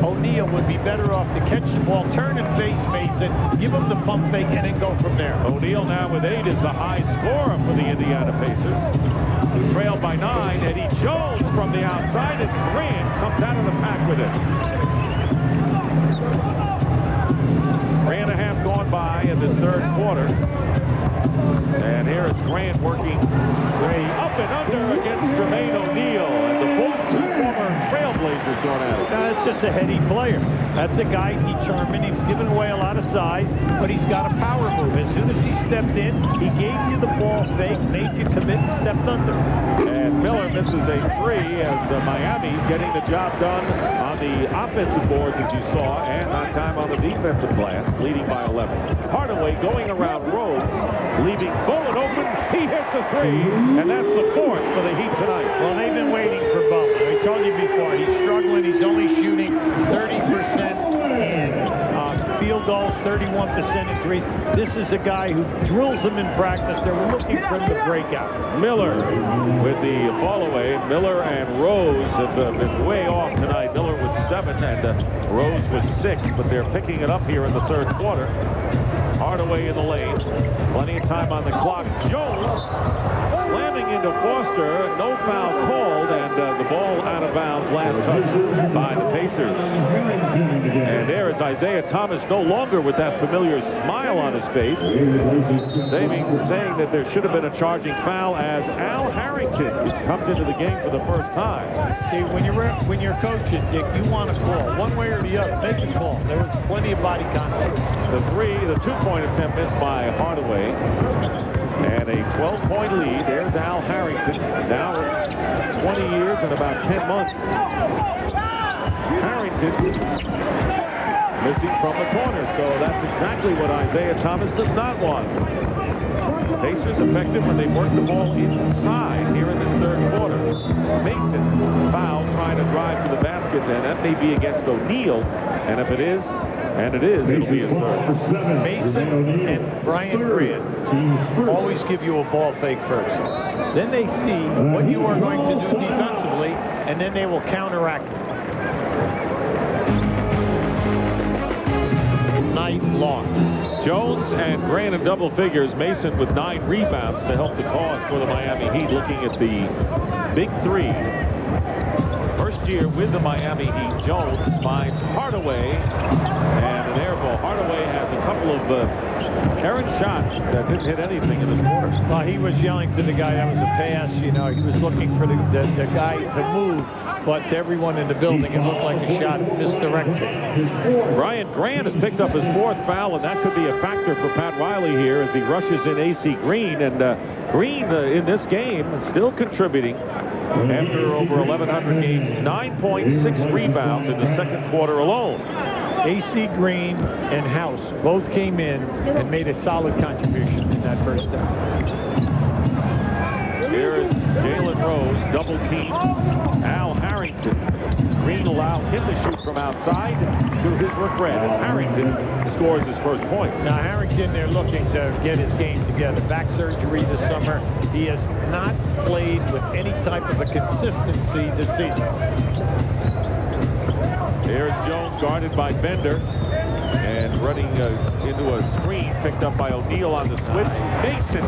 O'Neal would be better off to catch the ball, turn and face Mason, give him the pump fake, and then go from there. O'Neal now with 8 is the high scorer for the Indiana Pacers, who trail by 9. Eddie Jones from the outside, and Grant comes out of the pack with it. 3.5 gone by in this 3rd quarter. And here is Grant working way up and under against Jermaine O'Neal. And the two former Trailblazers going at it. That's just a heady player. That's a guy, determined. He's given away a lot of size, but he's got a power move. As soon as he stepped in, he gave you the ball fake, made you commit, and stepped under. And Miller misses a 3 as Miami getting the job done on the offensive boards, as you saw, and on time on the defensive glass, leading by 11. Hardaway going around Rose, leaving Bowen open. He hits a 3, and that's the 4th for the Heat tonight. Well, they've been waiting for Bowen. I told you before, he's struggling. He's only shooting 30% in field goals, 31% in threes. This is a guy who drills them in practice. They're looking for him to break out. Miller with the ball away. Miller and Rose have been way off tonight. Miller with 7 and Rose with 6, but they're picking it up here in the 3rd quarter. Hardaway in the lane. Plenty of time on the clock. Jones slamming into Foster. No foul called, and the ball out of bounds. Last touch by the Pacers. And there is Isaiah Thomas, no longer with that familiar smile on his face, saying that there should have been a charging foul as Al Harrington comes into the game for the first time. See, when you're coaching, Dick, you want to call one way or the other. Make a call. There was plenty of body contact. The 2-point attempt missed by Hardaway. And a 12-point lead. There's Al Harrington. Now 20 years and about 10 months. Harrington missing from the corner. So that's exactly what Isaiah Thomas does not want. Pacers effective when they work the ball inside here in this 3rd quarter. Mason fouled trying to drive to the basket, and that may be against O'Neal. And if it is, and it is, it'll be his 3rd. Mason and Brian Grant always give you a ball fake first. Then they see what you are going to do defensively, and then they will counteract it. Night long. Jones and Grant in double figures. Mason with 9 rebounds to help the cause for the Miami Heat, looking at the big 3. First year with the Miami Heat, Jones finds Hardaway and an air ball. Hardaway has a couple of errant shots that didn't hit anything in this quarter. Well, he was yelling to the guy. That was a pass. You know, he was looking for the guy to move, but to everyone in the building, it looked like a shot misdirected. Brian Grant has picked up his 4th foul, and that could be a factor for Pat Riley here as he rushes in AC Green. And Green in this game is still contributing after over 1,100 games. 9 points, 6 rebounds in the 2nd quarter alone. AC Green and House both came in and made a solid contribution in that first half. Here is Jalen Rose double team Al Harrington. Green allows him to shoot from outside to his regret as Harrington scores his first points. Now Harrington, they're looking to get his game together. Back surgery this summer. He has not played with any type of a consistency this season. Here's Jones guarded by Bender. And running into a screen picked up by O'Neal on the switch. Mason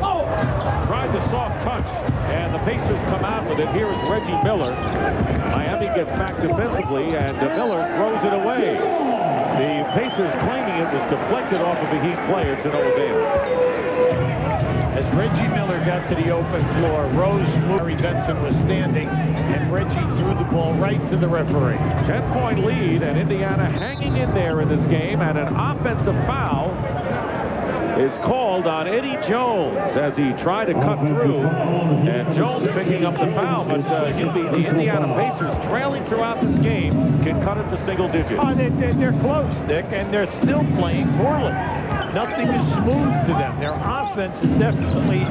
tried the soft touch, and the Pacers come out with it. Here is Reggie Miller. Miami gets back defensively, and Miller throws it away. The Pacers claiming it was deflected off of a Heat player to no avail. As Reggie Miller got to the open floor, Rose moved. Harry Benson was standing, and Reggie threw the ball right to the referee. 10-point lead, and Indiana hanging in there in this game, and an offensive foul is called on Eddie Jones as he tried to cut through, and Jones picking up the foul, but the Indiana Pacers trailing throughout this game can cut it to single digits. Oh, they're close, Dick, and they're still playing poorly. Nothing is smooth to them. Their offense is definitely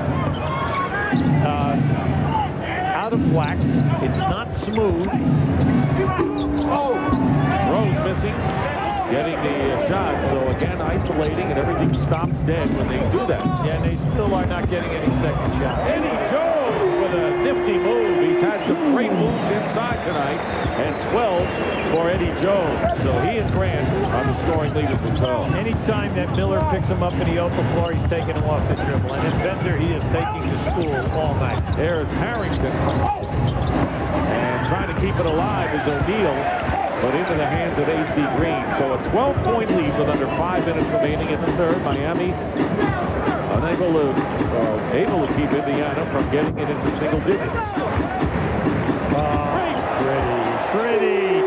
out of whack. It's not smooth. Rose missing, getting the shot, so again isolating, and everything stops dead when they do that. Yeah, and they still are not getting any second shots. Eddie Jones with a nifty move. He's had some great moves inside tonight, and 12 for Eddie Jones. So he and Grant are the scoring leaders with 12. Anytime that Miller picks him up in the open floor, he's taking him off the dribble. And then Bender, he is taking to school all night. There's Harrington. And trying to keep it alive is O'Neal, but into the hands of A.C. Green. So a 12-point lead with under 5 minutes remaining in the third. Miami able to keep Indiana from getting it into single digits. Pretty.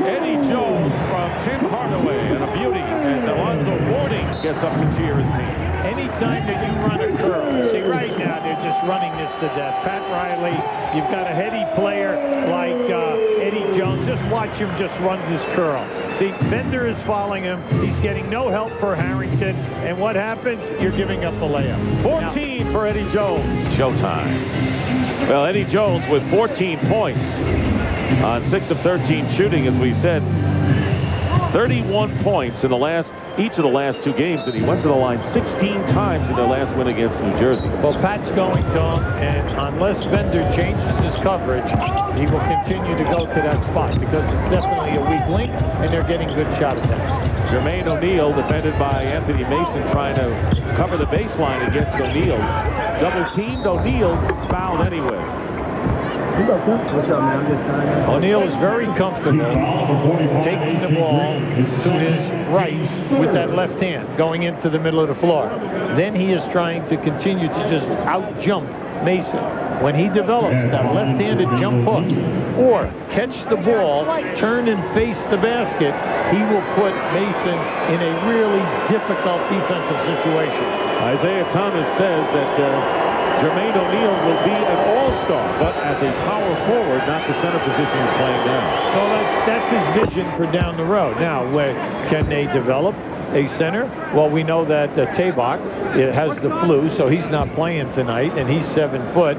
Eddie Jones from Tim Hardaway, and a beauty, and Alonzo Mourning gets up to cheer his team. Anytime that you run a curl, see right now they're just running this to death. Pat Riley, you've got a heady player like Eddie Jones. Just watch him just run this curl. See, Bender is following him. He's getting no help for Harrington. And what happens? You're giving up the layup. 14 for Eddie Jones. Showtime. Well, Eddie Jones with 14 points on 6 of 13 shooting, as we said. 31 points in each of the last 2 games, and he went to the line 16 times in their last win against New Jersey. Well, Pat's going to him, and unless Bender changes his coverage, he will continue to go to that spot because it's definitely a weak link, and they're getting good shot attempts. Jermaine O'Neal, defended by Anthony Mason, trying to cover the baseline against O'Neal. Double-teamed, O'Neal fouled anyway. What's up, man? I'm just trying to... O'Neal is very comfortable taking the ball to his right with that left hand, going into the middle of the floor. Then he is trying to continue to just out-jump Mason. When he develops that left-handed jump hook or catch the ball, turn and face the basket, he will put Mason in a really difficult defensive situation. Isaiah Thomas says that Jermaine O'Neal will be an all-star, but as a power forward, not the center position he's playing now. Well, that's his vision for down the road. Now, can they develop a center? Well, we know that Tabak has the flu, so he's not playing tonight, and he's 7 foot.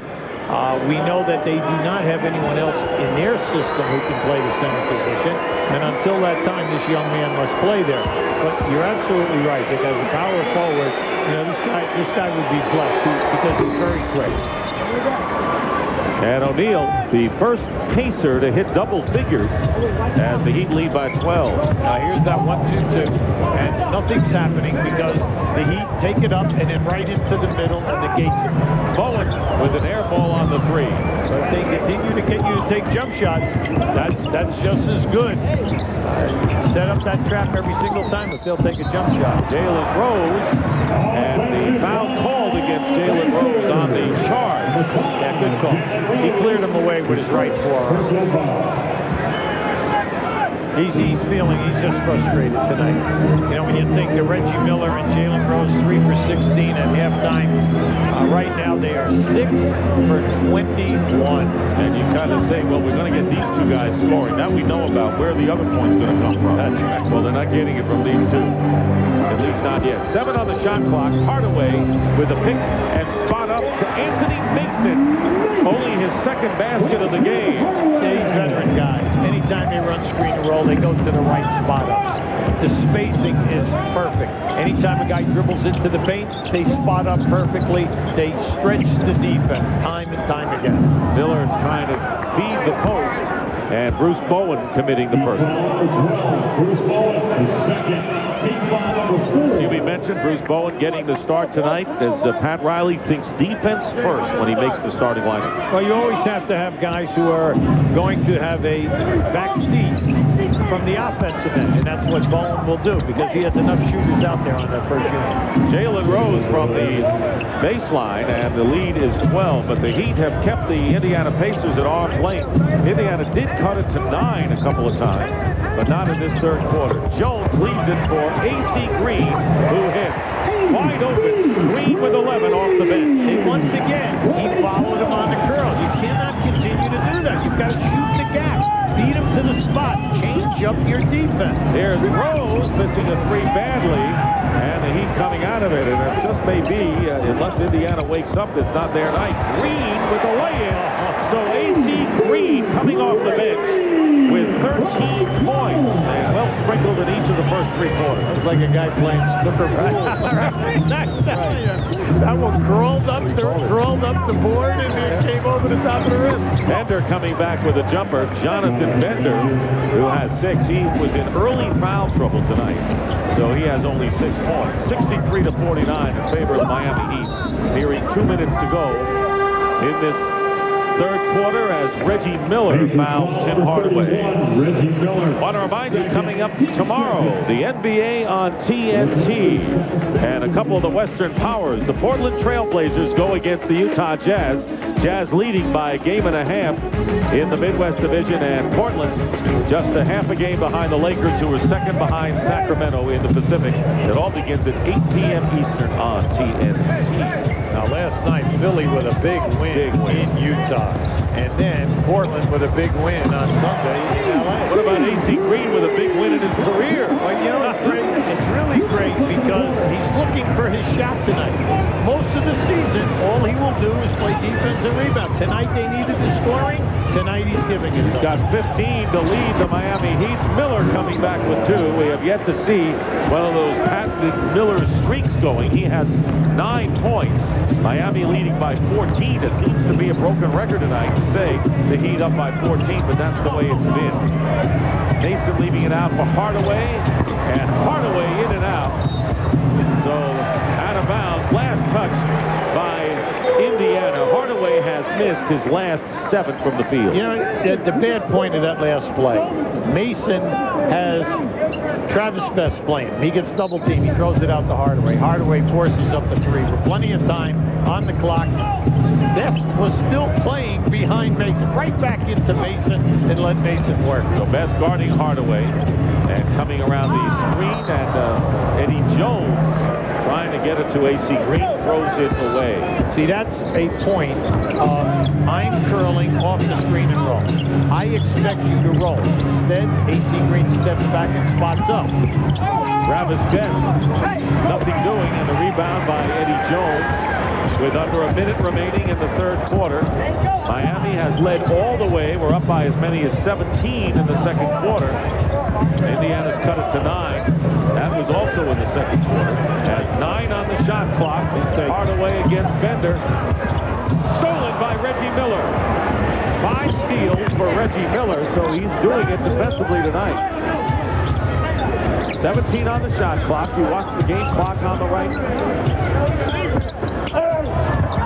We know that they do not have anyone else in their system who can play the center position, and until that time, this young man must play there. But you're absolutely right, because a power forward, you know, this guy would be blessed because he's very quick. And O'Neal, the first Pacer to hit double figures as the Heat lead by 12. Now here's that 1-2-2, and nothing's happening because the Heat take it up and then right into the middle and negates it. Bowen with an air ball on the 3. So if they continue to get you to take jump shots, that's just as good. Set up that trap every single time if they'll take a jump shot. Jalen Rose, and the foul called against Jalen Rose on the charge. Yeah, good call. He cleared him away with his right forearm. He's feeling he's just frustrated tonight. You know, when you think that Reggie Miller and Jalen Rose 3 for 16 at halftime, right now they are 6 for 21. And you kind of say, well, we're going to get these 2 guys scoring. Now we know about where the other point's going to come from. That's right. Well, they're not getting it from these 2. At least not yet. 7 on the shot clock. Hardaway with a pick and spot up to Anthony Mason. only his second basket of the game. See, these veteran guys, anytime they run screen and roll, they go to the right spot ups. The spacing is perfect. Anytime a guy dribbles into the paint, they spot up perfectly. They stretch the defense time and time again. Miller trying to feed the post, and Bruce Bowen committing the first. Bruce Bowen, the second. We mentioned Bruce Bowen getting the start tonight as Pat Riley thinks defense first when he makes the starting lineup. Well, you always have to have guys who are going to have a back seat from the offensive end, and that's what Bowen will do because he has enough shooters out there on that first unit. Jalen Rose from the baseline, and the lead is 12, but the Heat have kept the Indiana Pacers at arm's length. Indiana did cut it to 9 a couple of times, but not in this third quarter. Jones leads it for A.C. Green, who hits. Wide open. Green with 11 off the bench. And once again, he followed him on the curl. You cannot continue to do that. You've got to shoot the gap. Beat him to the spot. Change up your defense. There's Rose missing a three badly, and the Heat coming out of it. And it just may be, unless Indiana wakes up, it's not their night. Green with the lay-in. So A.C. Green coming off the bench with 13 points, and well sprinkled in each of the first 3 quarters. It's like a guy playing snooker pool. That one crawled up the board and it came over the top of the rim. Bender coming back with a jumper. Jonathan Bender, who has 6. He was in early foul trouble tonight, so he has only 6 points. 63-49 in favor of the Miami Heat. Nearing 2 minutes to go in this third quarter as Reggie Miller fouls Tim Hardaway. Reggie Miller. Want to remind you, coming up tomorrow, the NBA on TNT, and a couple of the Western Powers. The Portland Trailblazers go against the Utah Jazz. Jazz leading by a game and a half in the Midwest Division, and Portland just a half a game behind the Lakers, who are second behind Sacramento in the Pacific. It all begins at 8 p.m. Eastern on TNT. Now, last night, Philly with a big win in Utah. And then Portland with a big win on Sunday in L.A. What about A.C. Green with a big win in his career? Well, you know, it's really great because he's looking for his shot tonight. Most of the season, all he will do is play defense and rebound. Tonight they needed the scoring. Tonight he's giving it. He's got 15 to lead the Miami Heat. Miller coming back with 2. We have yet to see one of those patented Miller streaks going. He has 9 points. Miami leading by 14. It seems to be a broken record tonight to say the Heat up by 14, but that's the way it's been. Mason leaving it out for Hardaway, and Hardaway in and out. So out of bounds. Last touch by Indiana. Hardaway has missed his last 7 from the field. You know, the bad point of that last play, Mason has Travis Best playing. He gets double teamed. He throws it out to Hardaway. Hardaway forces up the 3 with plenty of time on the clock. Best was still playing behind Mason. Right back into Mason and let Mason work. So Best guarding Hardaway and coming around the screen, and Eddie Jones trying to get it to A.C. Green, throws it away. See, that's a point of I'm curling off the screen and roll. I expect you to roll. Instead, A.C. Green steps back and spots up. Travis Best, nothing doing, and the rebound by Eddie Jones. With under a minute remaining in the third quarter, Miami has led all the way. We're up by as many as 17 in the second quarter. Indiana's cut it to 9. That was also in the second quarter. Has 9 on the shot clock. Hardaway against Bender. Stolen by Reggie Miller. 5 steals for Reggie Miller, so he's doing it defensively tonight. 17 on the shot clock. You watch the game clock on the right.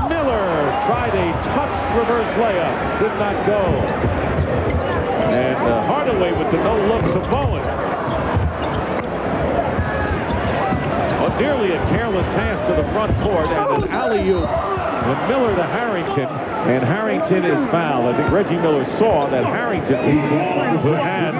Miller tried a touch reverse layup. Did not go. And Hardaway with the no-look to Bowen. Nearly a careless pass to the front court, and an alley-oop with Miller to Harrington, and Harrington is fouled. I think Reggie Miller saw that Harrington had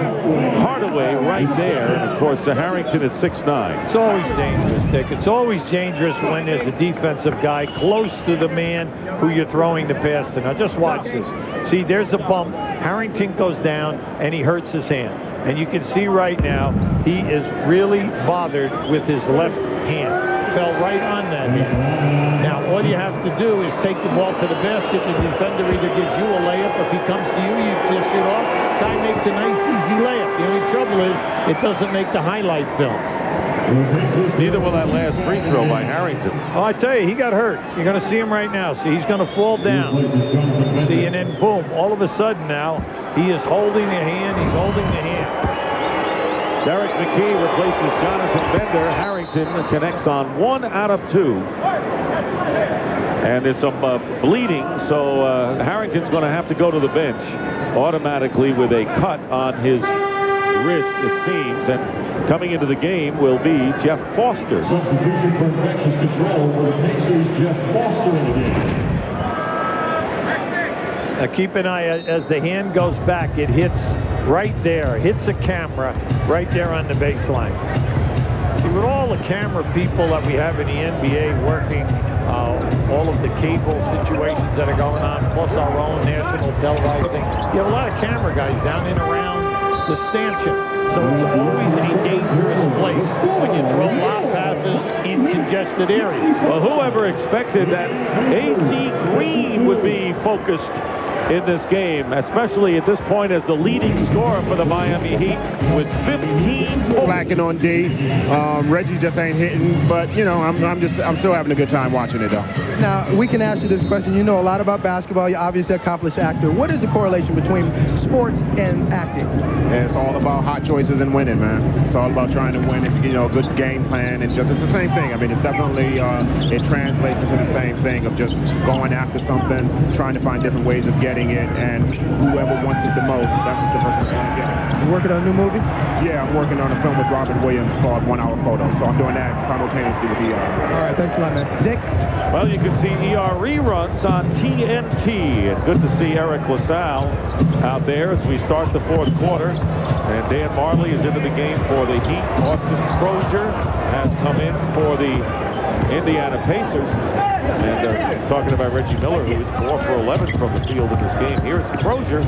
Hardaway right there, and of course Harrington is 6'9". It's always dangerous, Dick. It's always dangerous when there's a defensive guy close to the man who you're throwing the pass to. Now just watch this. See, there's a bump. Harrington goes down, and he hurts his hand. And you can see right now, he is really bothered with his left hand. fell right on that hand. Now, all you have to do is take the ball to the basket. The defender either gives you a layup. If he comes to you, you dish it off. Guy makes a nice, easy layup. The only trouble is it doesn't make the highlight films. Neither will that last free throw by Harrington. Oh, I tell you, he got hurt. You're going to see him right now. See, he's going to fall down. See, and then boom, all of a sudden now, he is holding the hand. He's holding the hand. Derek McKee replaces Jonathan Bender. Harrington connects on 1 out of 2. And there's some bleeding, so Harrington's going to have to go to the bench automatically with a cut on his wrist, it seems. And coming into the game will be Jeff Foster. Substitution for infectious control for the Pacers, Jeff Foster in the game. Now keep an eye as the hand goes back. It hits right there, hits a camera right there on the baseline. See, with all the camera people that we have in the NBA working, all of the cable situations that are going on, plus our own national televising, you have a lot of camera guys down in and around the stanchion. So it's always a dangerous place when you throw lob passes in congested areas. Well, whoever expected that A.C. Green would be focused in this game, especially at this point as the leading scorer for the Miami Heat with 15 points. Lacking on D. Reggie just ain't hitting, but you know, I'm still having a good time watching it though. Now, we can ask you this question. You know a lot about basketball. You're obviously an accomplished actor. What is the correlation between sports and acting? And it's all about hot choices and winning, man. It's all about trying to win, and, you know, a good game plan, and just, it's the same thing. I mean, it's definitely, it translates into the same thing of just going after something, trying to find different ways of getting it, and whoever wants it the most, that's the person that's going to get it. You working on a new movie? Yeah, I'm working on a film with Robert Williams called 1 Hour Photo, so I'm doing that simultaneously with ER. All right, thanks a lot, man. Dick? Well, you can see ER reruns on TNT, and good to see Eric LaSalle out there as we start the fourth quarter. And Dan Marley is into the game for the Heat. Austin Crozier has come in for the Indiana Pacers. And talking about Reggie Miller, who is 4 for 11 from the field in this game. Here's Crozier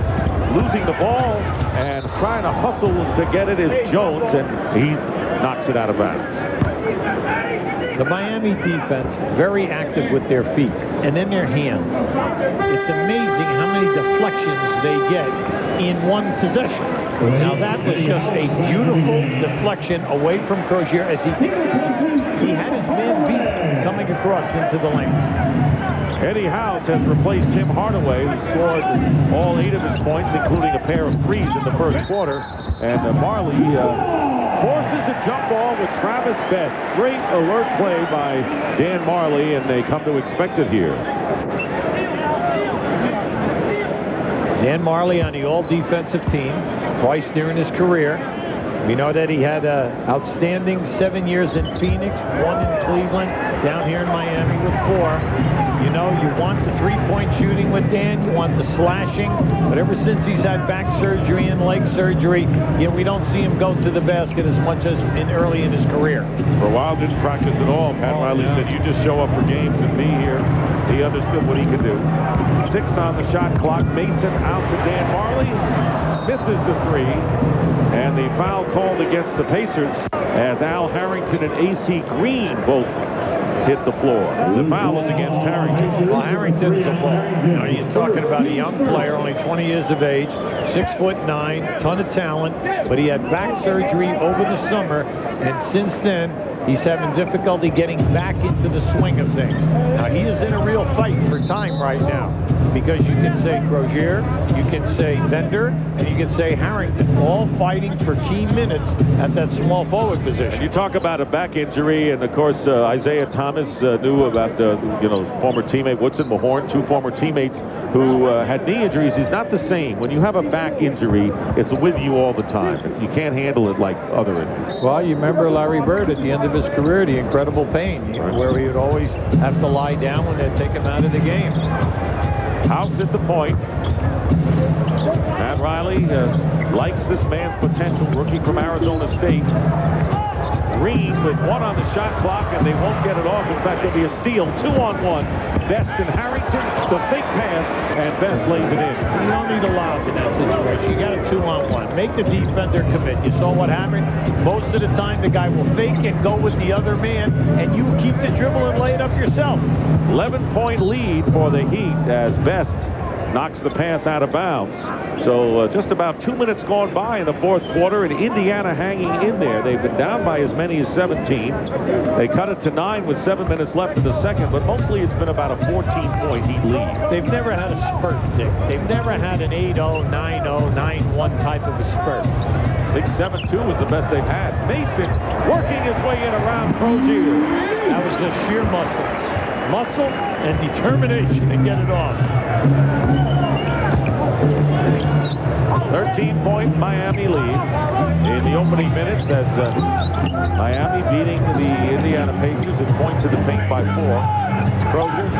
losing the ball, and trying to hustle to get it is Jones, and he knocks it out of bounds. The Miami defense, very active with their feet and then their hands. It's amazing how many deflections they get in one possession. Now that was just a beautiful deflection away from Crozier as he had his man beat coming across into the lane. Eddie House has replaced Tim Hardaway, who scored all 8 of his points, including a pair of threes in the first quarter. And Marley forces a jump ball with Travis Best. Great alert play by Dan Marley, and they come to expect it here. Dan Marley on the all-defensive team twice during his career. We know that he had an outstanding 7 years in Phoenix, 1 in Cleveland, down here in Miami with 4. You know, you want the three-point shooting with Dan, you want the slashing, but ever since he's had back surgery and leg surgery, we don't see him go to the basket as much as early in his career. For a while, didn't practice at all. Pat Riley said, you just show up for games and be here. He understood what he could do. 6 on the shot clock. Mason out to Dan Marley. Misses the 3. And the foul called against the Pacers as Al Harrington and A.C. Green both hit the floor. The foul was against Harrington. Well, Harrington's a ball. You know, you're talking about a young player, only 20 years of age, 6'9", ton of talent, but he had back surgery over the summer, and since then, he's having difficulty getting back into the swing of things. Now, he is in a real fight for time right now, because you can say Crozier, you can say Bender, and you can say Harrington, all fighting for key minutes at that small forward position. You talk about a back injury, and of course Isaiah Thomas knew about former teammate Woodson Mahorn, 2 former teammates who had knee injuries. He's not the same. When you have a back injury, it's with you all the time. You can't handle it like other injuries. Well, you remember Larry Bird at the end of his career, the incredible pain, where he would always have to lie down when they'd take him out of the game. House at the point. Pat Riley likes this man's potential, rookie from Arizona State. Green with 1 on the shot clock, and they won't get it off. In fact, there'll be a steal. 2-on-1. Best and Harrington, the fake pass, and Best lays it in. You don't need a lob in that situation. You got a 2-on-1. Make the defender commit. You saw what happened. Most of the time, the guy will fake and go with the other man, and you keep the dribble and lay it up yourself. 11-point lead for the Heat as Best knocks the pass out of bounds. So just about 2 minutes gone by in the fourth quarter, and Indiana hanging in there. They've been down by as many as 17. They cut it to 9 with 7 minutes left in the second, but mostly it's been about a 14-point Heat lead. They've never had a spurt, Dick. They've never had an 8-0, 9-0, 9-1 type of a spurt. I think 7-2 was the best they've had. Mason working his way in around Crozier. That was just sheer muscle. Muscle and determination to get it off. 13-point Miami lead in the opening minutes as Miami beating the Indiana Pacers at points in the paint by 4. Crozier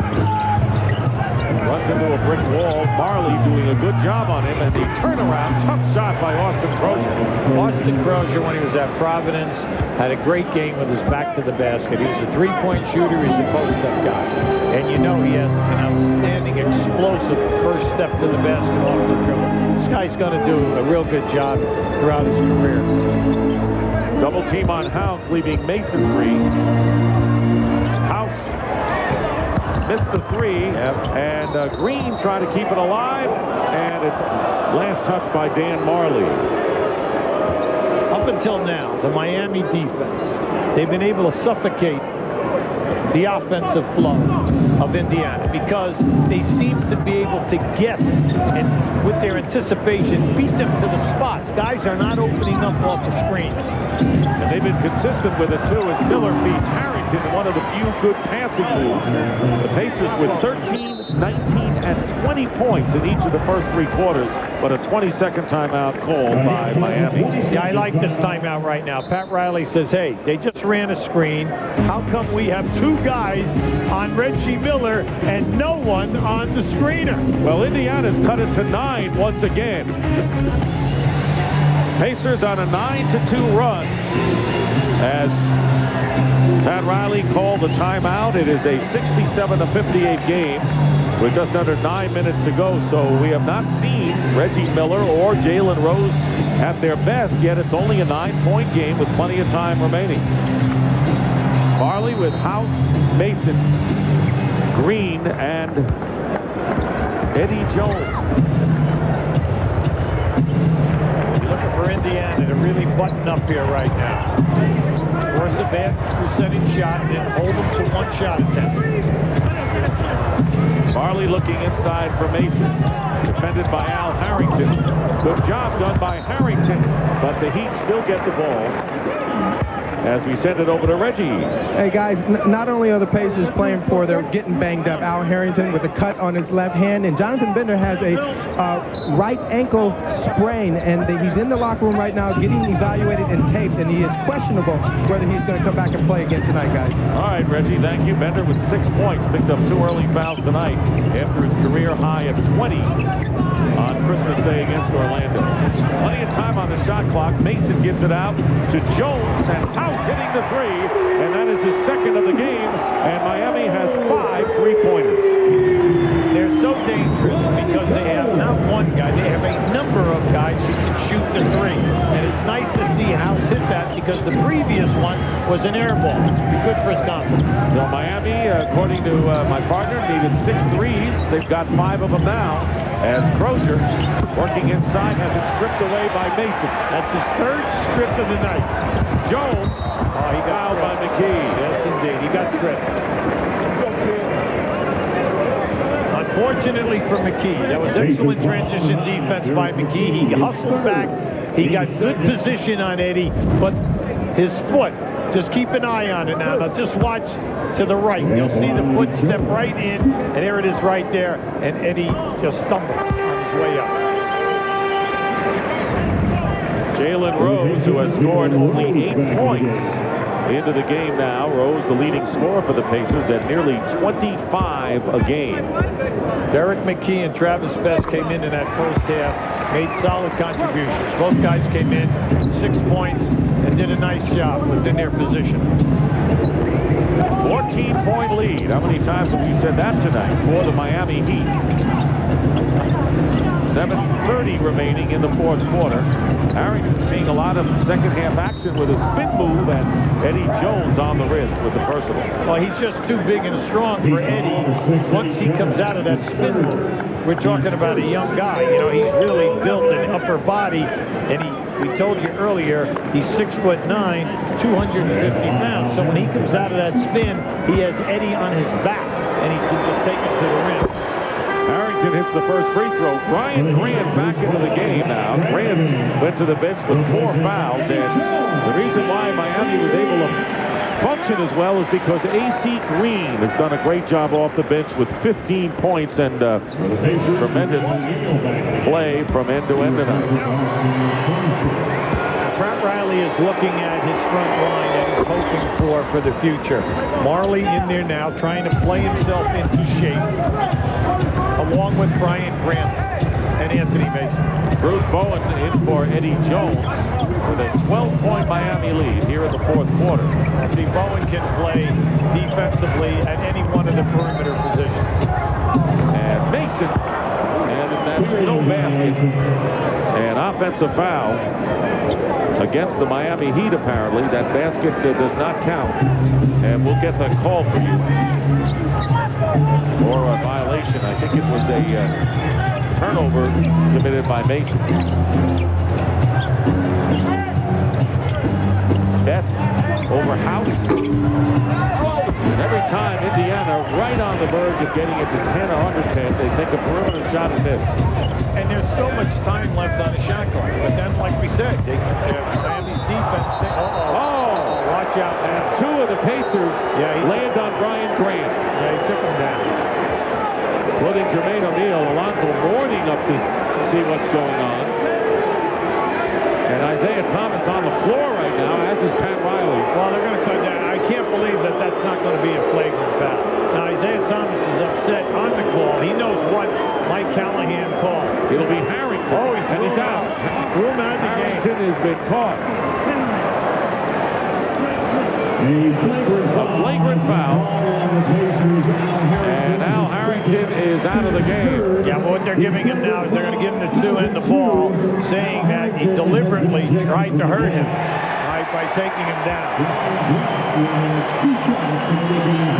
runs into a brick wall. Marley doing a good job on him, and the turnaround, tough shot by Austin Crozier. Austin Crozier, when he was at Providence, had a great game with his back to the basket. He was a three-point shooter. He's a post-up guy. And you know he has an outstanding, explosive first step to the basket off the dribble. This guy's going to do a real good job throughout his career. Double team on House, leaving Mason free. House missed the 3, and Green trying to keep it alive, and it's last touch by Dan Marley. Up until now, the Miami defense, they've been able to suffocate the offensive flow of Indiana because they seem to be able to guess and with their anticipation beat them to the spots. Guys are not opening up off the screens. And they've been consistent with it too as Miller beats Harrington, one of the few good passing moves. The Pacers with 13, 19, and 20 points in each of the first 3 quarters, but a 20-second timeout called by Miami. Yeah, I like this timeout right now. Pat Riley says, hey, they just ran a screen. How come we have 2 guys on Reggie Miller and no one on the screener? Well, Indiana's cut it to 9 once again. Pacers on a 9-2 run as Pat Riley called the timeout. It is a 67-58 game with just under 9 minutes to go. So we have not seen Reggie Miller or Jalen Rose at their best yet. It's only a 9-point game with plenty of time remaining. Marley with House, Mason, Green, and Eddie Jones. You're looking for Indiana to really button up here right now. Force a bad percentage shot and then hold them to 1 shot attempt. Marley looking inside for Mason. Defended by Al Harrington. Good job done by Harrington, but the Heat still get the ball as we send it over to Reggie. Hey, guys, not only are the Pacers playing poor, they're getting banged up. Al Harrington with a cut on his left hand, and Jonathan Bender has a right ankle sprain, and he's in the locker room right now getting evaluated and taped, and he is questionable whether he's going to come back and play again tonight, guys. All right, Reggie, thank you. Bender with 6 points, picked up 2 early fouls tonight after his career high of 20 on Christmas Day against Orlando. Plenty of time on the shot clock. Mason gives it out to Jones, and House hitting the 3, and that is his second of the game, and Miami has 5 3-pointers. They're so dangerous because they have not one guy, they have a number of guys who can shoot the 3. And it's nice to see House hit that because the previous one was an air ball. It's be good for his confidence. So Miami, according to my partner, needed 6 threes. They've got 5 of them now as Crozier, working inside, has it stripped away by Mason. That's his 3rd strip of the night. Jones, he got fouled by McKee. Yes, indeed. He got tripped. Unfortunately for McKee, that was excellent transition defense by McKee. He hustled back. He got good position on Eddie, but his foot, just keep an eye on it now. Now just watch to the right. You'll see the foot step right in, and there it is right there, and Eddie just stumbles on his way up. Jalen Rose, who has scored only 8 points into the game now. Rose, the leading scorer for the Pacers at nearly 25 a game. Derek McKee and Travis Best came in that first half, made solid contributions. Both guys came in, 6 points, and did a nice job within their position. 14-point lead. How many times have we said that tonight for the Miami Heat? 7:30 remaining in the fourth quarter. Harrington seeing a lot of second-half action with a spin move, and Eddie Jones on the wrist with the personal. Well, he's just too big and strong for Eddie once he comes out of that spin move. We're talking about a young guy. You know, he's really built an upper body, and we told you earlier, he's 6'9", 250 pounds. So when he comes out of that spin, he has Eddie on his back, and he can just take it to the rim. Harrington hits the first free throw. Brian Grant back into the game now. Grant went to the bench with 4 fouls, and the reason why Miami was able to function as well is because A.C. Green has done a great job off the bench with 15 points and tremendous play from end to end tonight. Pratt Riley is looking at his front line that he's hoping for the future. Marley in there now trying to play himself into shape, along with Brian Grant and Anthony Mason. Bruce Bowen in for Eddie Jones with a 12-point Miami lead here in the fourth quarter. See, Bowen can play defensively at any one of the perimeter positions. And Mason, and that's no basket. An offensive foul against the Miami Heat, apparently. That basket does not count. And we'll get the call for you. Or a violation. I think it was a turnover committed by Mason. Best over House. And every time Indiana right on the verge of getting it to 10 or under 10, they take a perimeter shot at this. And there's so much time left on the shot clock. But then, like we said, Miami's defense. Watch out. And 2 of the Pacers land on Brian Grant. Yeah, he took him down. Putting Jermaine O'Neal, Alonzo Mourning up to see what's going on. And Isaiah Thomas on the floor right now, as is Pat Riley. Well, they're going to cut down. I can't believe that that's not going to be a flagrant foul. Now, Isaiah Thomas is upset on the call. He knows what Mike Callahan called. It'll be Harrington. Oh, he's out. Threw him out of the game. Harrington has been taught. A flagrant foul. And Al Harrington is out of the game. Yeah, but what they're giving him now is they're going to give him the 2 and the ball, saying that he deliberately tried to hurt him by taking him down.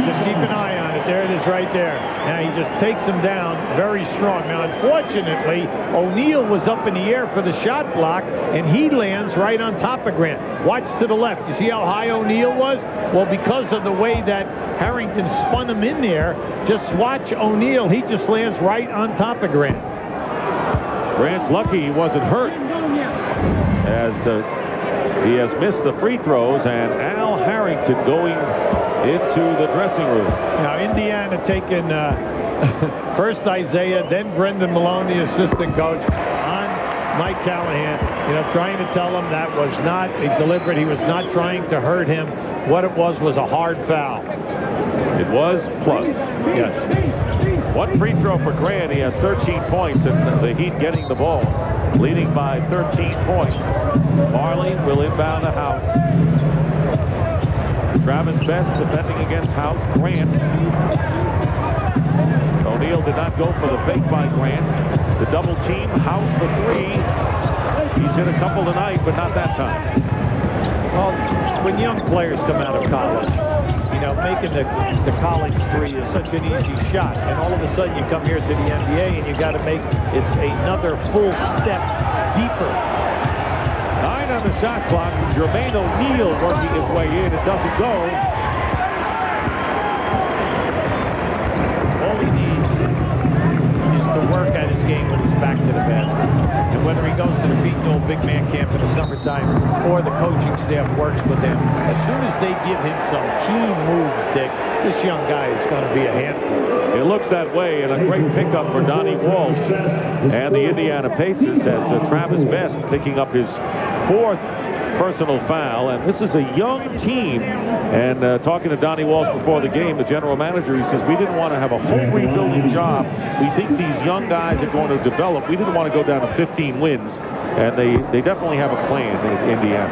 Just keep an eye on it. There it is right there. Now he just takes him down very strong. Now, unfortunately, O'Neal was up in the air for the shot block, and he lands right on top of Grant. Watch to the left. You see how high O'Neal was? Well, because of the way that Harrington spun him in there, just watch O'Neal. He just lands right on top of Grant. Grant's lucky he wasn't hurt, as he has missed the free throws, and Al Harrington going into the dressing room. Now, Indiana taking first Isaiah, then Brendan Malone, the assistant coach, on Mike Callahan, trying to tell him that was not a deliberate. He was not trying to hurt him. What it was a hard foul. It was plus. Yes. 1 free throw for Grant. He has 13 points, and the Heat getting the ball, leading by 13 points. Marley will inbound the House. Travis Best defending against House. Grant. O'Neal did not go for the fake by Grant. The double team. House for 3. He's hit a couple tonight, but not that time. Well, when young players come out of college, making the college 3 is such an easy shot, and all of a sudden you come here to the NBA and you got to make it's another full step deeper. 9 on the shot clock. Jermaine O'Neal working his way in. It doesn't go. All he needs is to work at his game when he's back to the basket. And whether he goes to the Pete Noel Big Man Camp in the summertime or the coaching staff works with him, as soon as they give him some key moves, Dick, this young guy is going to be a handful. It looks that way, and a great pickup for Donnie Walsh and the Indiana Pacers as Travis Best picking up his 4th personal foul, and this is a young team. And talking to Donnie Walsh before the game, the general manager, he says, we didn't want to have a whole rebuilding job. We think these young guys are going to develop. We didn't want to go down to 15 wins, and they definitely have a plan in Indiana.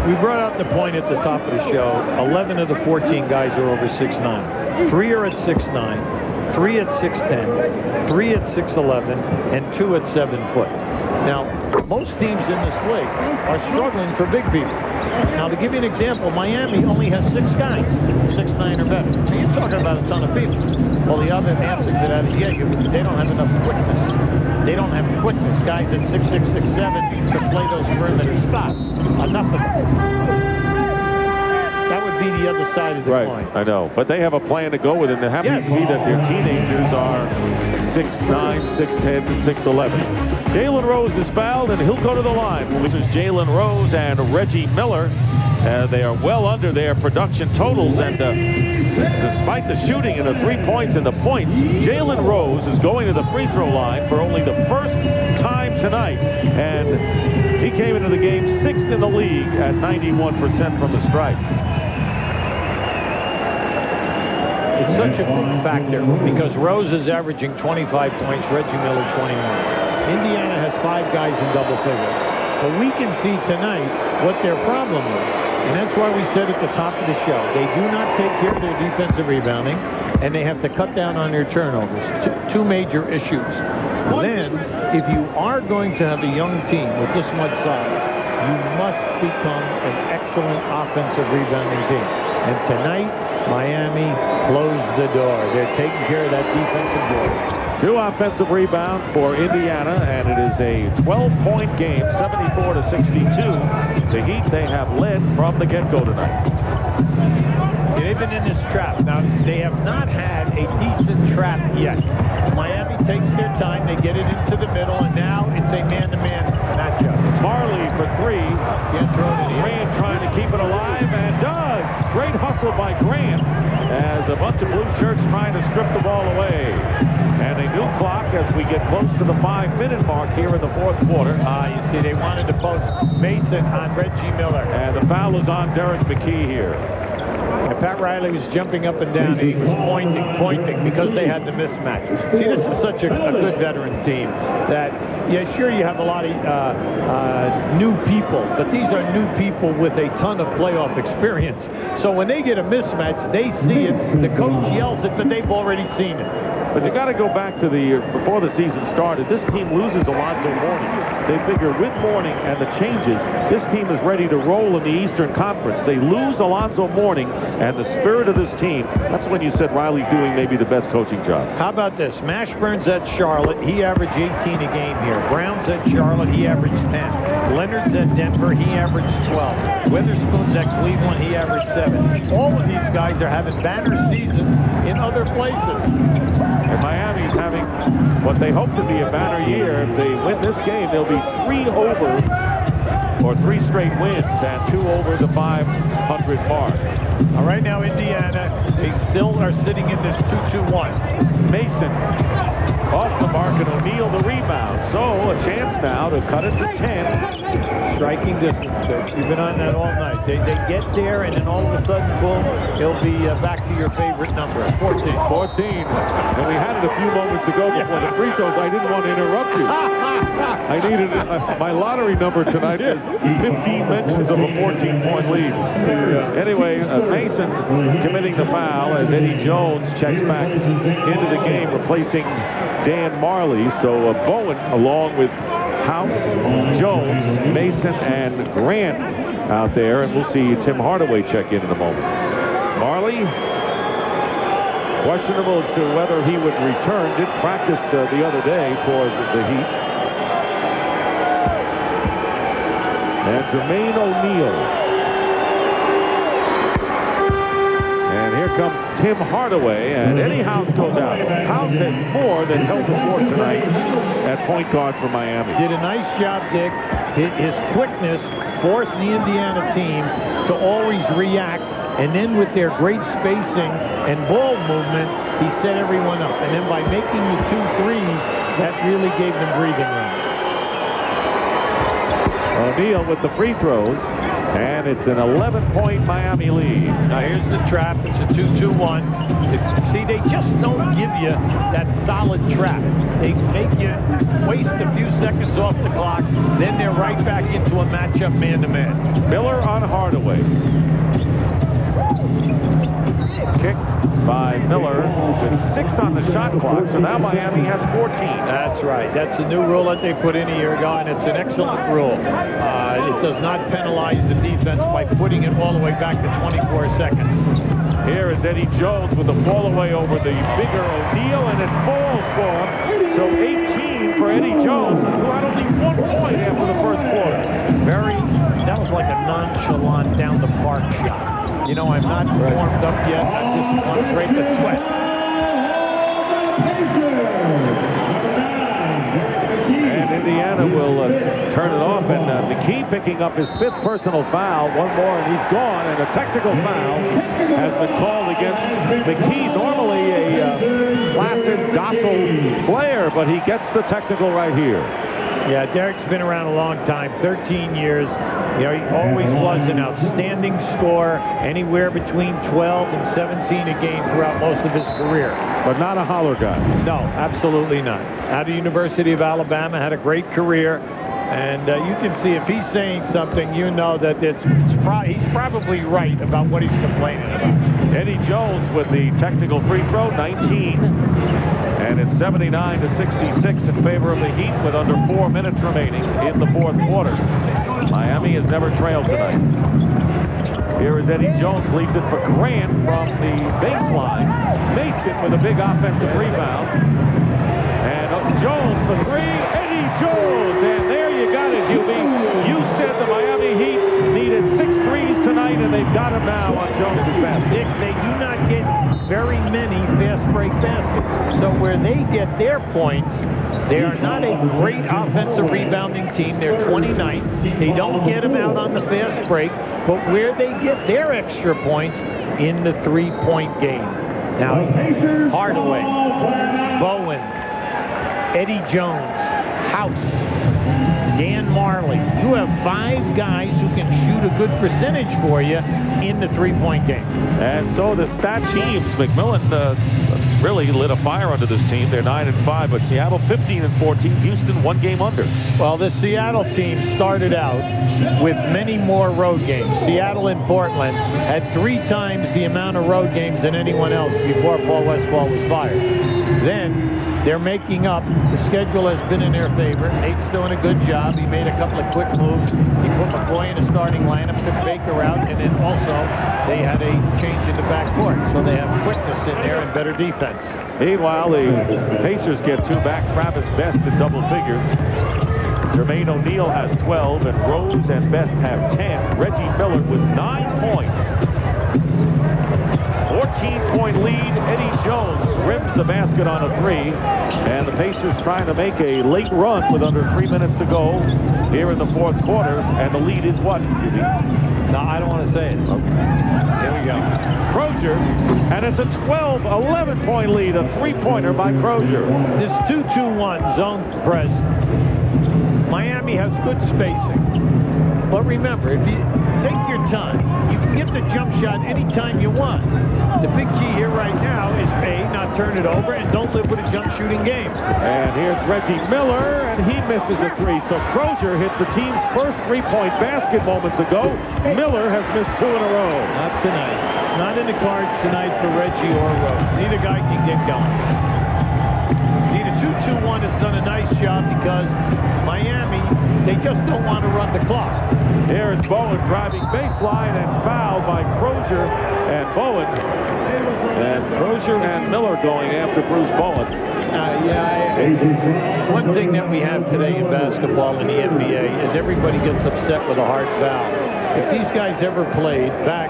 We brought out the point at the top of the show. 11 of the 14 guys are over 6'9". 3 are at 6'9", 3 at 6'10", 3 at 6'11", and 2 at 7 foot. Now, most teams in this league are struggling for big people. Now, to give you an example, Miami only has 6 guys, 6'9" or better. So you're talking about a ton of people. Well, the other answer to that is, yeah, they don't have enough quickness. They don't have quickness. Guys at 6'6", 6'7" to play those perimeter spots. Enough of them. That would be the other side of the coin. I know. But they have a plan to go with it. And they're happy to see that their teenagers are 6'9", 6'10", to 6'11". Jalen Rose is fouled, and he'll go to the line. This is Jalen Rose and Reggie Miller. They are well under their production totals, and despite the shooting and the 3 points and the points, Jalen Rose is going to the free throw line for only the first time tonight, and he came into the game 6th in the league at 91% from the stripe. It's such a big factor because Rose is averaging 25 points, Reggie Miller 21. Indiana has 5 guys in double figures. But we can see tonight what their problem is. And that's why we said at the top of the show, they do not take care of their defensive rebounding, and they have to cut down on their turnovers. Two major issues. Then, if you are going to have a young team with this much size, you must become an excellent offensive rebounding team. And tonight, Miami closed the door. They're taking care of that defensive door. 2 offensive rebounds for Indiana, and it is a 12-point game, 74-62. The Heat, they have led from the get-go tonight. They've been in this trap. Now, they have not had a decent trap yet. Miami takes their time. They get it into the middle, and now it's a man-to-man matchup. Marley for 3. Can't throw it in. Grant trying to keep it alive, and does. Great hustle by Grant as a bunch of blue shirts trying to strip the ball away. And a new clock as we get close to the 5-minute mark here in the 4th quarter. You see, they wanted to post Mason on Reggie Miller. And the foul is on Derek McKee here. And Pat Riley was jumping up and down. He was pointing because they had the mismatch. See, this is such a good veteran team that, yeah, sure, you have a lot of new people, but these are new people with a ton of playoff experience. So when they get a mismatch, they see it. The coach yells it, but they've already seen it. But you got to go back to before the season started. This team loses Alonzo Mourning. They figure with Mourning and the changes, this team is ready to roll in the Eastern Conference. They lose Alonzo Mourning and the spirit of this team. That's when you said Riley's doing maybe the best coaching job. How about this? Mashburn's at Charlotte. He averaged 18 a game here. Brown's at Charlotte. He averaged 10. Leonard's at Denver. He averaged 12. Witherspoon's at Cleveland. He averaged 7. All of these guys are having banner seasons in other places. And Miami's having what they hope to be a banner year. If they win this game, they'll be 3 over, or 3 straight wins, and 2 over the 500 mark. All right, now Indiana, they still are sitting in this 2-2-1. Mason off the mark, and O'Neal the rebound. So a chance now to cut it to 10. Striking distance, Coach. You've been on that all night. They get there, and then all of a sudden, boom, he'll be back to your favorite number, 14. 14. And we had it a few moments ago before the free throws. I didn't want to interrupt you. I needed my lottery number tonight was 15 mentions of a 14-point lead. Anyway, Mason committing the foul as Eddie Jones checks back into the game, replacing Dan Marley. So Bowen, along with House, Jones, Mason, and Grant out there, and we'll see Tim Hardaway check in a moment. Marley, questionable as to whether he would return. Did practice the other day for the Heat. And Jermaine O'Neal. And here comes Tim Hardaway, and Eddie House goes out. House has more than held the fort tonight at point guard for Miami. Did a nice job, Dick. His quickness forced the Indiana team to always react, and then with their great spacing and ball movement, he set everyone up. And then by making the 2 threes, that really gave them breathing room. O'Neal with the free throws. And it's an 11-point Miami lead. Now here's the trap. It's a 2-2-1. See, they just don't give you that solid trap. They make you waste a few seconds off the clock. Then they're right back into a matchup man-to-man. Miller on Hardaway. Kicked by Miller with 6 on the shot clock, so now Miami has 14. That's right. That's a new rule that they put in a year ago, and it's an excellent rule. It does not penalize the defense by putting it all the way back to 24 seconds. Here is Eddie Jones with the fall away over the bigger O'Neal, and it falls for him. So 18 for Eddie Jones, who had only 1 point after the first quarter. That was like a nonchalant down the park shot. You know, I'm not warmed up yet. I just want to break the sweat. And Indiana will turn it off, and McKee picking up his 5th personal foul. One more, and he's gone, and a technical foul has been called against McKee. Normally a placid, docile player, but he gets the technical right here. Yeah, Derek's been around a long time, 13 years. You know, he always was an outstanding scorer, anywhere between 12 and 17 a game throughout most of his career. But not a holler guy. No, absolutely not. Out of University of Alabama, had a great career. And you can see if he's saying something, you know that he's probably right about what he's complaining about. Eddie Jones with the technical free throw, 19. And it's 79-66 in favor of the Heat with under 4 minutes remaining in the 4th quarter. Miami has never trailed tonight. Here is Eddie Jones, leaves it for Grant from the baseline. Makes it with a big offensive rebound. And Jones for 3. Eddie Jones, and there you got it, Hubie. You said the Miami Heat needed 6 threes tonight, and they've got them now on Jones' basket. Dick, they do not get very many fast break baskets. So where they get their points, they are not a great offensive rebounding team. They're 29th. They don't get them out on the fast break, but where they get their extra points in the 3-point game. Now, Hardaway, Bowen, Eddie Jones, House, Dan Marley. You have 5 guys who can shoot a good percentage for you in the 3-point game. And so the stat teams, McMillan really lit a fire under this team. They're 9-5, but Seattle 15-14, Houston 1 game under. Well, the Seattle team started out with many more road games. Seattle and Portland had 3 times the amount of road games than anyone else before Paul Westphal was fired. Then they're making up. The schedule has been in their favor. Nate's doing a good job. He made a couple of quick moves. He put McCoy in the starting lineup, took Baker out, and then also they had a change in the backcourt. So they have quickness in there and better defense. Meanwhile, the Pacers get 2 back. Travis Best in double figures. Jermaine O'Neal has 12, and Rose and Best have 10. Reggie Miller with 9 points. 14-point lead. Eddie Jones rims the basket on a 3. And the Pacers trying to make a late run with under 3 minutes to go here in the 4th quarter. And the lead is what, Jimmy? No, I don't want to say it. Okay. Here we go. Crozier, and it's a 11-point lead, a 3-pointer by Crozier. This 2-2-1 zone press. Miami has good spacing. But remember, if you take your time, you can get the jump shot anytime you want. The big key here right now is A, not turn it over, and don't live with a jump shooting game. And here's Reggie Miller, and he misses a 3. So Crozier hit the team's first 3-point basket moments ago. Miller has missed 2 in a row. Not tonight. It's not in the cards tonight for Reggie or Rose. Neither guy can get going. See, the 2-2-1 has done a nice job because Miami, they just don't want to run the clock. Here's Bowen driving baseline and fouled by Crozier and Bowen. And Crozier and Miller going after Bruce Bowen. One thing that we have today in basketball in the NBA is everybody gets upset with a hard foul. If these guys ever played back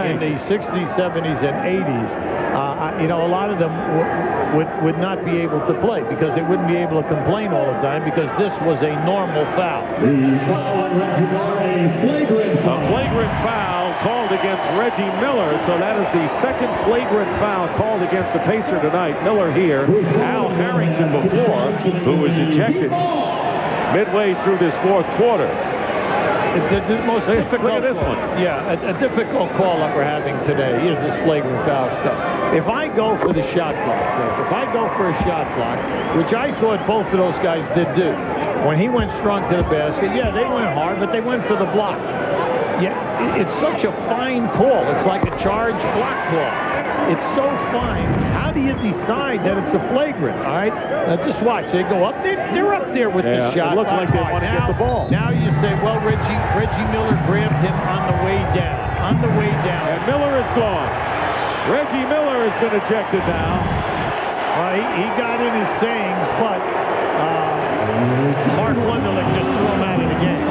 in the 60s, 70s, and 80s, you know, a lot of them would not be able to play because they wouldn't be able to complain all the time because this was a normal foul. A flagrant foul called against Reggie Miller, so that is the second flagrant foul called against the Pacer tonight. Miller here, Al Harrington before, who was ejected midway through this 4th quarter. The most difficult. Look at this one. Yeah, a difficult call that we're having today is this flagrant foul stuff. If I go for the shot block, if I go for a shot block, which I thought both of those guys did do, when he went strong to the basket, yeah, they went hard, but they went for the block. Yeah, it's such a fine call. It's like a charge block call. It's so fine. How do you decide that it's a flagrant? All right, now just watch. They go up. They're up there with the shot. It looks like they want to get the ball. Now you say, well, Reggie Miller grabbed him on the way down. On the way down. And Miller is gone. Reggie Miller has been ejected now. Well, he got in his sayings, but Mark Wunderlich just threw him out of the game,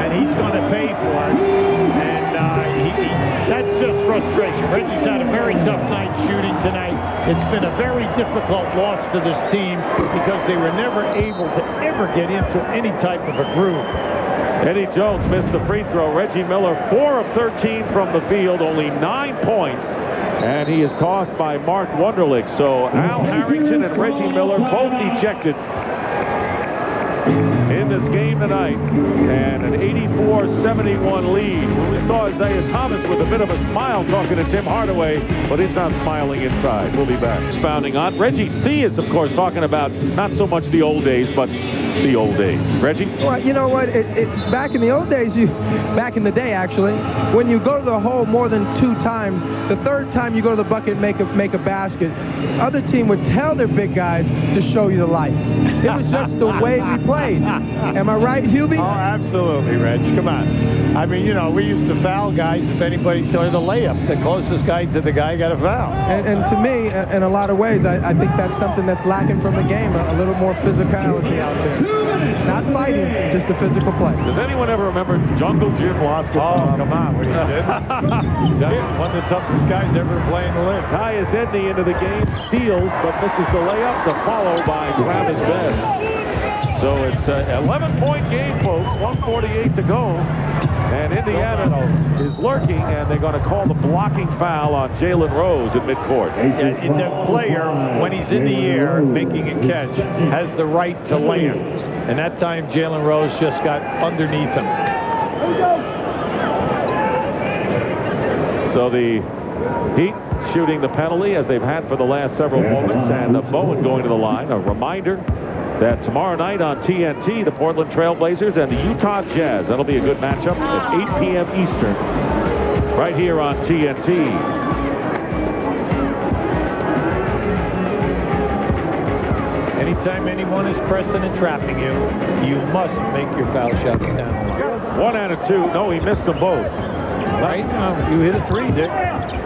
and he's going to pay for it. And that's just frustration. Reggie's had a very tough night shooting tonight. It's been a very difficult loss for this team because they were never able to ever get into any type of a groove. Eddie Jones missed the free throw. Reggie Miller, 4 of 13 from the field, only 9 points. And he is tossed by Mark Wunderlich. So Al Harrington and Reggie Miller both ejected in this game tonight, and an 84-71 lead. When we saw Isaiah Thomas with a bit of a smile talking to Tim Hardaway, but he's not smiling inside. We'll be back. Expounding on Reggie Theus, of course, talking about not so much the old days, but the old days. Reggie? Well, you know what? Back in the old days, back in the day, actually, when you go to the hole more than 2 times, the third time you go to the bucket and make a basket, other team would tell their big guys to show you the lights. It was just the way we played. Am I right, Hubie? Oh, absolutely, Reg. Come on. I mean, you know, we used to foul guys if anybody threw the layup. The closest guy to the guy got a foul. And to me, in a lot of ways, I think that's something that's lacking from the game, a little more physicality out there. Not fighting, just the physical play. Does anyone ever remember Jungle Jim Wasco? Oh, come on. What you did? One of the toughest guys ever to play in the league. Tyus Edney into the game, steals, but misses the layup. The follow by Travis Best. So it's an 11-point game, folks. 1:48 to go. And Indiana is lurking, and they're going to call the blocking foul on Jalen Rose at midcourt. Yeah, the player, when he's in the air making a catch, has the right to land. And that time, Jalen Rose just got underneath him. So the Heat shooting the penalty, as they've had for the last several moments, and Bowen going to the line. A reminder that tomorrow night on TNT, the Portland Trailblazers and the Utah Jazz. That'll be a good matchup at 8 p.m. Eastern, right here on TNT. Anytime anyone is pressing and trapping you, you must make your foul shots down the line. 1 out of 2. No, he missed them both. Right? You hit a 3, Dick.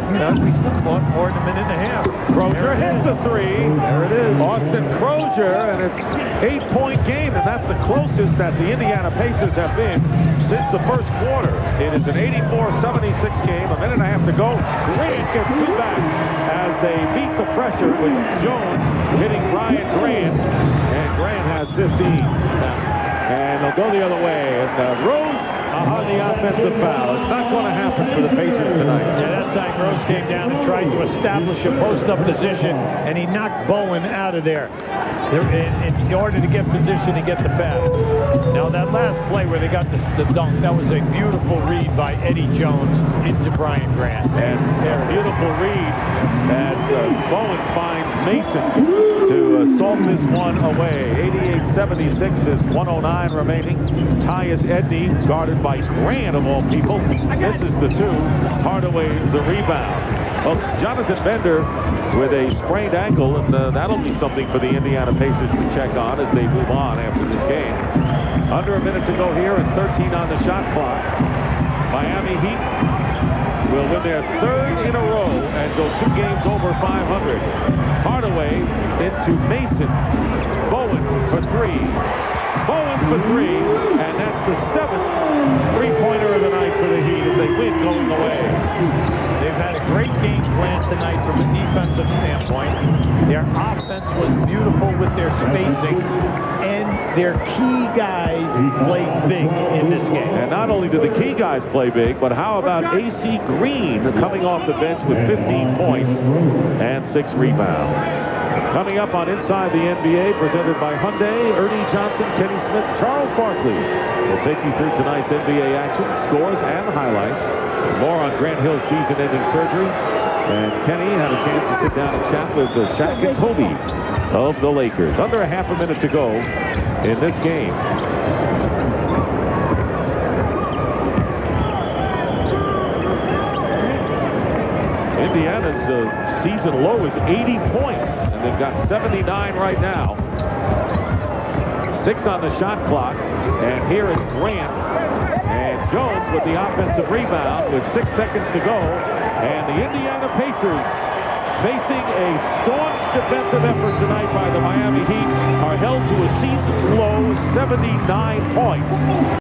You know, we still fought more than a minute and a half. Crozier hits the 3. There it is. Austin Crozier, and it's 8-point game, and that's the closest that the Indiana Pacers have been since the first quarter. It is an 84-76 game, a minute and a half to go. Grant gets 2 back as they beat the pressure with Jones hitting Brian Grant, and Grant has 15. And they'll go the other way, and Rose on the offensive foul. It's not going to happen for the Pacers tonight. Yeah, that time Rose came down and tried to establish a post-up position, and he knocked Bowen out of there in order to get position to get the pass. Now, that last play where they got the dunk, that was a beautiful read by Eddie Jones into Brian Grant. And a beautiful read as Bowen finds Mason to assault this one away. 88-76 is 109 remaining. Tyus Edney guarded by Grant, of all people. This is the 2. Hardaway the rebound. Well, Jonathan Bender with a sprained ankle, and that'll be something for the Indiana Pacers to check on as they move on after this game. Under a minute to go here and 13 on the shot clock. Miami Heat will win their 3rd in a row and go 2 games over 500. Hardaway into Mason. Bowen for 3. Bowen for 3, and that's the 7th three-pointer of the night for the Heat as they win going away. They've had a great game plan tonight from a defensive standpoint. Their offense was beautiful with their spacing, and their key guys played big in this game. And not only did the key guys play big, but how about AC Green coming off the bench with 15 points and 6 rebounds. Coming up on Inside the NBA, presented by Hyundai, Ernie Johnson, Kenny Smith, Charles Barkley will take you through tonight's NBA action, scores and highlights. More on Grant Hill's season-ending surgery. And Kenny had a chance to sit down and chat with Shaq and Kobe of the Lakers. Under a half a minute to go in this game. Indiana's season low is 80 points, and they've got 79 right now. 6 on the shot clock, and here is Grant. And Jones with the offensive rebound with 6 seconds to go. And the Indiana Pacers, facing a staunch defensive effort tonight by the Miami Heat, are held to a season's low 79 points.